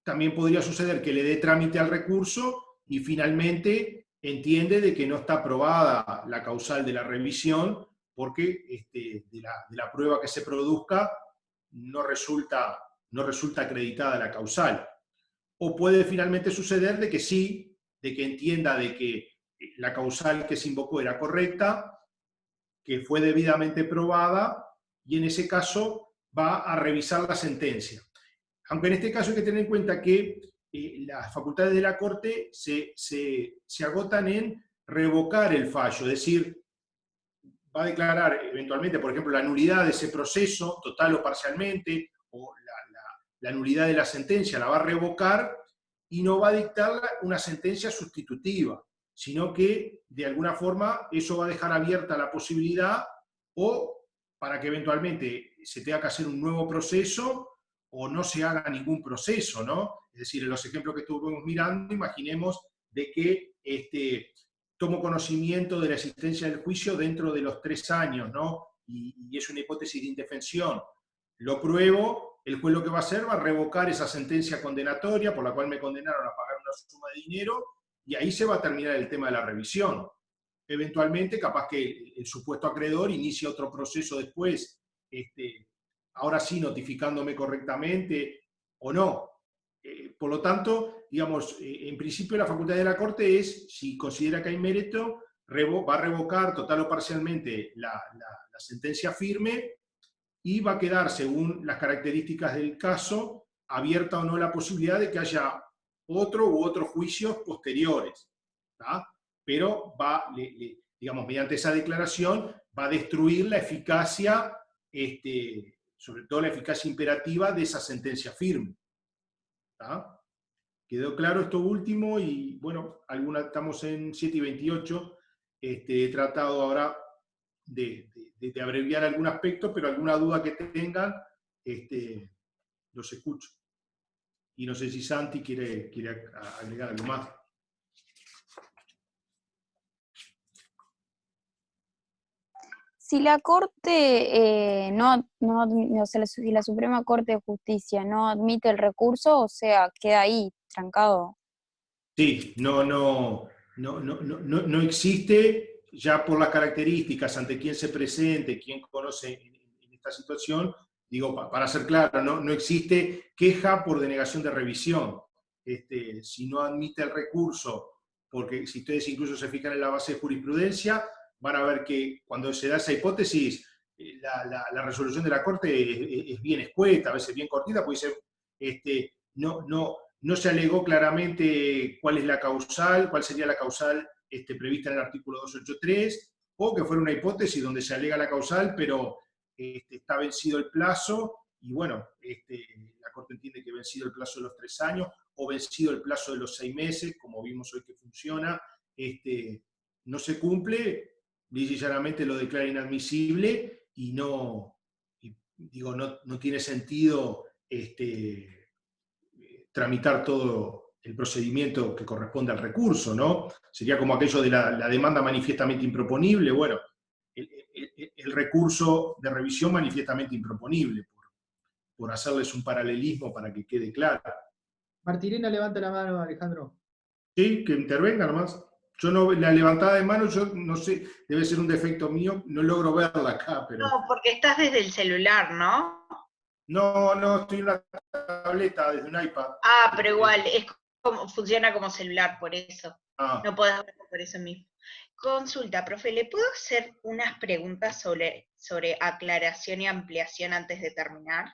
También podría suceder que le dé trámite al recurso y finalmente entiende de que no está aprobada la causal de la revisión porque de la prueba que se produzca no resulta acreditada la causal. O puede finalmente suceder de que sí, de que entienda de que la causal que se invocó era correcta, que fue debidamente probada, y en ese caso va a revisar la sentencia. Aunque en este caso hay que tener en cuenta que las facultades de la Corte se agotan en revocar el fallo, es decir, va a declarar eventualmente, por ejemplo, la nulidad de ese proceso, total o parcialmente, o la nulidad de la sentencia, la va a revocar y no va a dictar una sentencia sustitutiva, sino que de alguna forma eso va a dejar abierta la posibilidad o para que eventualmente se tenga que hacer un nuevo proceso o no se haga ningún proceso, ¿no? Es decir, en los ejemplos que estuvimos mirando, imaginemos de que tomo conocimiento de la existencia del juicio dentro de los 3 años, ¿no? Y es una hipótesis de indefensión. Lo pruebo, el juez lo que va a hacer va a revocar esa sentencia condenatoria por la cual me condenaron a pagar una suma de dinero, y ahí se va a terminar el tema de la revisión. Eventualmente, capaz que el supuesto acreedor inicie otro proceso después, ahora sí notificándome correctamente o no. Por lo tanto, digamos, en principio la facultad de la Corte es, si considera que hay mérito, va a revocar total o parcialmente la sentencia firme y va a quedar, según las características del caso, abierta o no la posibilidad de que haya otro u otros juicios posteriores. ¿tá? Pero digamos, mediante esa declaración va a destruir la eficacia, sobre todo la eficacia imperativa de esa sentencia firme. ¿tá? ¿Quedó claro esto último? Y bueno, estamos en 7:28. He tratado ahora de abreviar algún aspecto, pero alguna duda que tengan, los escucho. Y no sé si Santi quiere agregar algo más. Si la Corte si la Suprema Corte de Justicia no admite el recurso, o sea, queda ahí, trancado. Sí, no existe, ya por las características, ante quién se presente, quién conoce en esta situación, digo, para ser claro, no existe queja por denegación de revisión. Si no admite el recurso, porque si ustedes incluso se fijan en la base de jurisprudencia, van a ver que cuando se da esa hipótesis, la resolución de la Corte es bien escueta, a veces bien cortita, porque dice, no se alegó claramente cuál es la causal, cuál sería la causal prevista en el artículo 283, o que fuera una hipótesis donde se alega la causal, pero está vencido el plazo, y bueno, la Corte entiende que vencido el plazo de los 3 años, o vencido el plazo de los 6 meses, como vimos hoy que funciona, no se cumple, lisa y llanamente lo declara inadmisible, y no tiene sentido tramitar todo el procedimiento que corresponde al recurso, ¿no? Sería como aquello de la demanda manifiestamente improponible, bueno, el recurso de revisión manifiestamente improponible, por hacerles un paralelismo para que quede claro. Martirena levanta la mano, Alejandro. Sí, que intervenga nomás. Yo no, la levantada de mano, yo no sé, debe ser un defecto mío, no logro verla acá, pero... No, porque estás desde el celular, ¿no? No, estoy en una tableta, desde un iPad. Ah, pero igual, funciona como celular, por eso. Ah, No podés verlo por eso mismo. Consulta, profe, ¿le puedo hacer unas preguntas sobre aclaración y ampliación antes de terminar?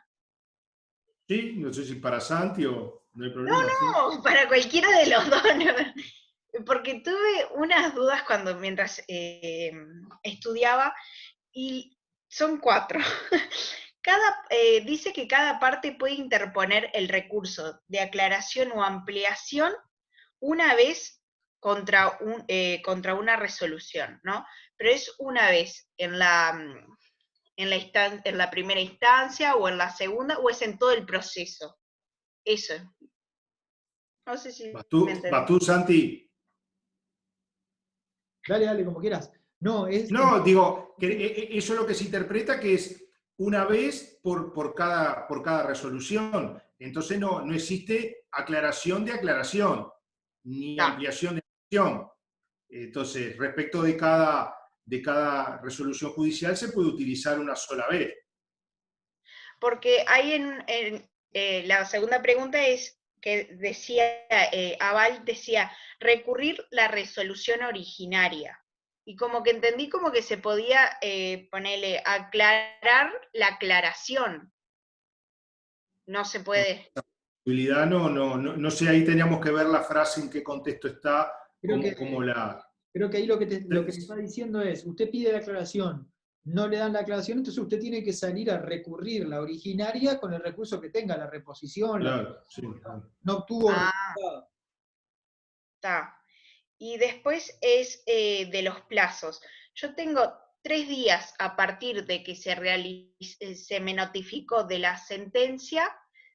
sí, no sé si para Santi o no hay No, problema, sí. no, para cualquiera de los dos. No. Porque tuve unas dudas mientras estudiaba, y son 4. Dice que cada parte puede interponer el recurso de aclaración o ampliación una vez contra una resolución, ¿no? Pero es una vez en la primera instancia o en la segunda, o es en todo el proceso. Eso. No sé si me entendí. ¿Vas tú, Santi? Dale, como quieras. No, No, digo, que eso es lo que se interpreta, que es una vez por cada resolución. Entonces no existe aclaración de aclaración, ni No. ampliación de ampliación. Entonces, respecto de cada resolución judicial, se puede utilizar una sola vez. Porque hay la segunda pregunta es que decía, Aval decía, recurrir la resolución originaria. Y como que entendí como que se podía ponerle aclarar la aclaración. No se puede. No sé, ahí teníamos que ver la frase en qué contexto está, creo como la... que ahí lo que te está diciendo es, usted pide la aclaración, no le dan la aclaración, entonces usted tiene que salir a recurrir la originaria con el recurso que tenga, la reposición, Claro, sí. no obtuvo Ah, resultado. está. Y después es de los plazos. Yo tengo 3 días a partir de que se me notificó de la sentencia,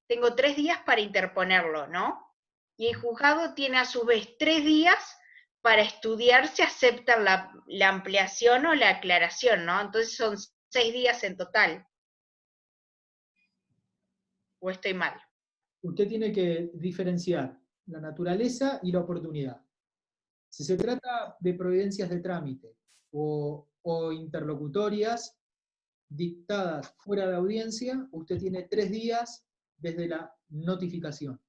tengo 3 días para interponerlo, ¿no? Y el juzgado tiene a su vez 3 días para estudiar si aceptan la ampliación o la aclaración, ¿no? Entonces son 6 días en total. ¿O estoy mal? Usted tiene que diferenciar la naturaleza y la oportunidad. Si se trata de providencias de trámite o interlocutorias dictadas fuera de audiencia, usted tiene 3 días desde la notificación.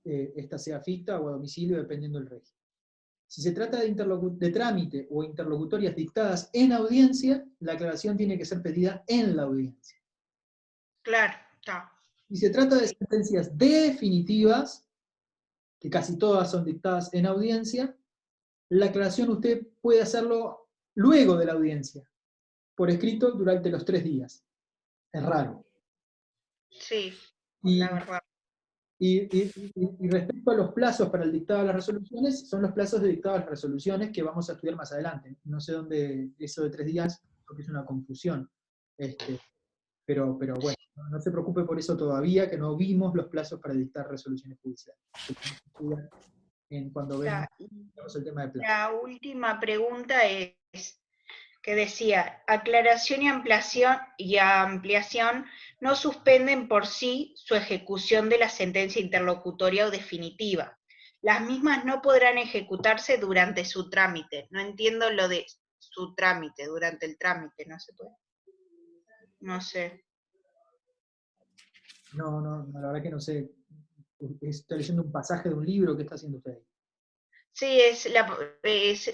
Esta sea ficta o a domicilio, dependiendo del régimen. Si se trata de trámite o interlocutorias dictadas en audiencia, la aclaración tiene que ser pedida en la audiencia. Claro, está. Si se trata de sentencias definitivas, que casi todas son dictadas en audiencia, la aclaración usted puede hacerlo luego de la audiencia, por escrito durante los 3 días. Es raro. Sí, Y, la verdad. y respecto a los plazos para el dictado de las resoluciones, son los plazos de dictado de las resoluciones que vamos a estudiar más adelante. No sé dónde eso de 3 días, porque es una confusión. Pero bueno, no se preocupe por eso todavía, que no vimos los plazos para dictar resoluciones judiciales. Cuando vemos el tema de plazos. La última pregunta es que decía, aclaración y ampliación no suspenden por sí su ejecución de la sentencia interlocutoria o definitiva. Las mismas no podrán ejecutarse durante su trámite. No entiendo lo de su trámite, durante el trámite, no se puede. No sé. No, la verdad que no sé. Estoy leyendo un pasaje de un libro. ¿Qué está haciendo usted ahí? Sí, es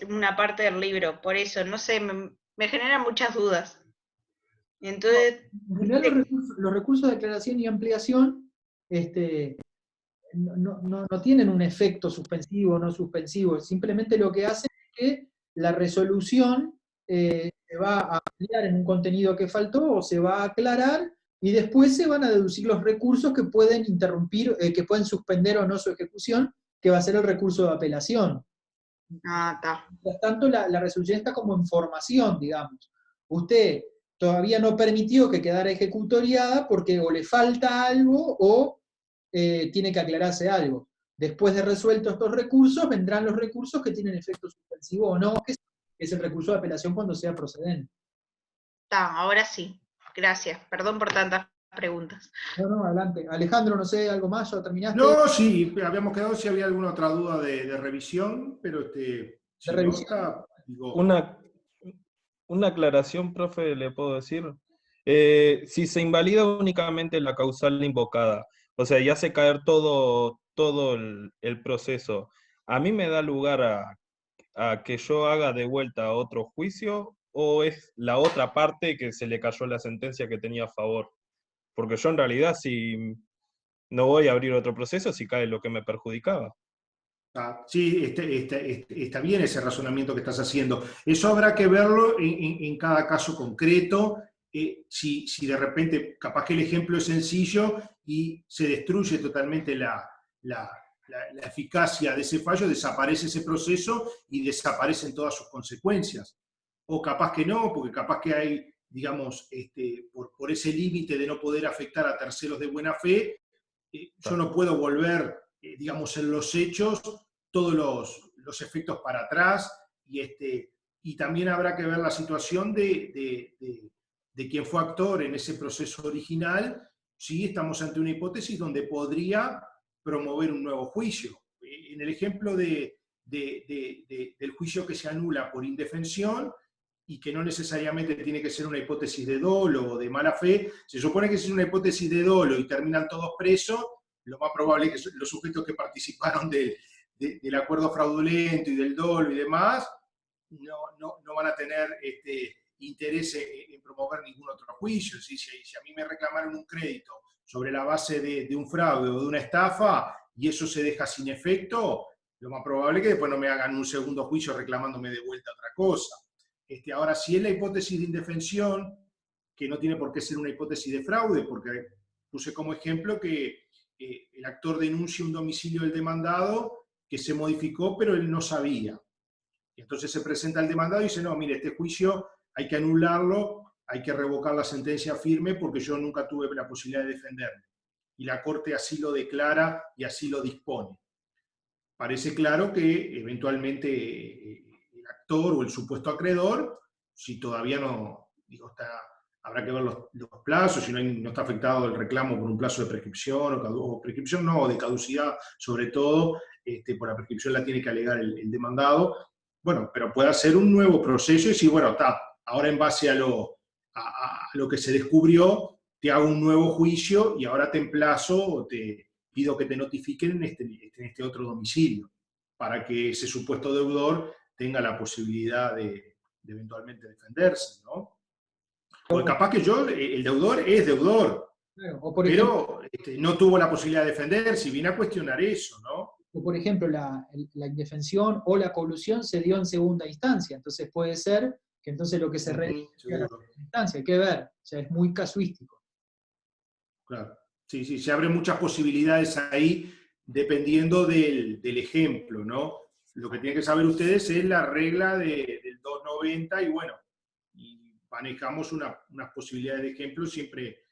una parte del libro, por eso, no sé, me generan muchas dudas. Entonces, En general, los recursos de aclaración y ampliación no tienen un efecto suspensivo o no suspensivo. Simplemente lo que hacen es que la resolución se va a ampliar en un contenido que faltó o se va a aclarar y después se van a deducir los recursos que pueden interrumpir, que pueden suspender o no su ejecución, que va a ser el recurso de apelación. está. Mientras tanto, la resolución está como en formación, digamos. Usted todavía no permitió que quedara ejecutoriada porque o le falta algo o tiene que aclararse algo. Después de resueltos estos recursos, vendrán los recursos que tienen efecto suspensivo o no, que es el recurso de apelación cuando sea procedente. Está, ahora sí. Gracias. Perdón por tantas preguntas. No, adelante. Alejandro, no sé, ¿algo más? ¿Ya terminaste? No, sí, habíamos quedado si había alguna otra duda de revisión, pero si no revisión. está, digo, Una aclaración, profe, le puedo decir. Si se invalida únicamente la causal invocada, o sea, ya hace caer todo el proceso, ¿a mí me da lugar a que yo haga de vuelta otro juicio o es la otra parte que se le cayó la sentencia que tenía a favor? Porque yo en realidad si no voy a abrir otro proceso si cae lo que me perjudicaba. sí, está bien ese razonamiento que estás haciendo. Eso habrá que verlo en cada caso concreto. Si de repente, capaz que el ejemplo es sencillo y se destruye totalmente la eficacia de ese fallo, desaparece ese proceso y desaparecen todas sus consecuencias. O capaz que no, porque capaz que hay, digamos, por ese límite de no poder afectar a terceros de buena fe, yo no puedo volver, digamos, en los hechos todos los efectos para atrás y también habrá que ver la situación de quien fue actor en ese proceso original. Sí, estamos ante una hipótesis donde podría promover un nuevo juicio. En el ejemplo del juicio que se anula por indefensión, y que no necesariamente tiene que ser una hipótesis de dolo o de mala fe, se supone que si es una hipótesis de dolo y terminan todos presos, lo más probable es que los sujetos que participaron del acuerdo fraudulento y del dolo y demás, no van a tener interés en promover ningún otro juicio. Si a mí me reclamaron un crédito sobre la base de un fraude o de una estafa y eso se deja sin efecto, lo más probable es que después no me hagan un segundo juicio reclamándome de vuelta otra cosa. Ahora, si es la hipótesis de indefensión, que no tiene por qué ser una hipótesis de fraude, porque puse como ejemplo que el actor denuncia un domicilio del demandado que se modificó, pero él no sabía. Entonces se presenta el demandado y dice, no, mire, este juicio hay que anularlo, hay que revocar la sentencia firme porque yo nunca tuve la posibilidad de defenderme. Y la Corte así lo declara y así lo dispone. Parece claro que eventualmente el actor o el supuesto acreedor, si todavía no, habrá que ver los plazos, si no está afectado el reclamo por un plazo de prescripción o prescripción no, de caducidad, sobre todo, por la prescripción la tiene que alegar el demandado. Bueno, pero puede hacer un nuevo proceso y decir, bueno, ahora en base a lo que se descubrió, te hago un nuevo juicio y ahora te emplazo o te pido que te notifiquen en este otro domicilio, para que ese supuesto deudor tenga la posibilidad de eventualmente defenderse, ¿no? Porque capaz que el deudor es deudor, o por ejemplo, pero no tuvo la posibilidad de defenderse y viene a cuestionar eso, ¿no? O por ejemplo, la indefensión o la colusión se dio en segunda instancia, entonces puede ser que entonces lo que se rediga en la segunda instancia, hay que ver, o sea, es muy casuístico. Claro, sí, se abren muchas posibilidades ahí dependiendo del ejemplo, ¿no? Lo que tienen que saber ustedes es la regla del 290 y bueno, y manejamos unas posibilidades de ejemplo siempre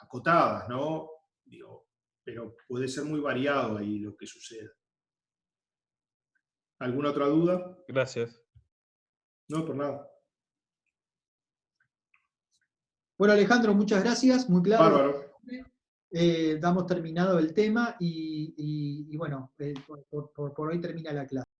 acotadas, ¿no? Pero puede ser muy variado ahí lo que suceda. ¿Alguna otra duda? Gracias. No, por nada. Bueno, Alejandro, muchas gracias, muy claro. Bárbaro. Damos terminado el tema y bueno, por hoy termina la clase.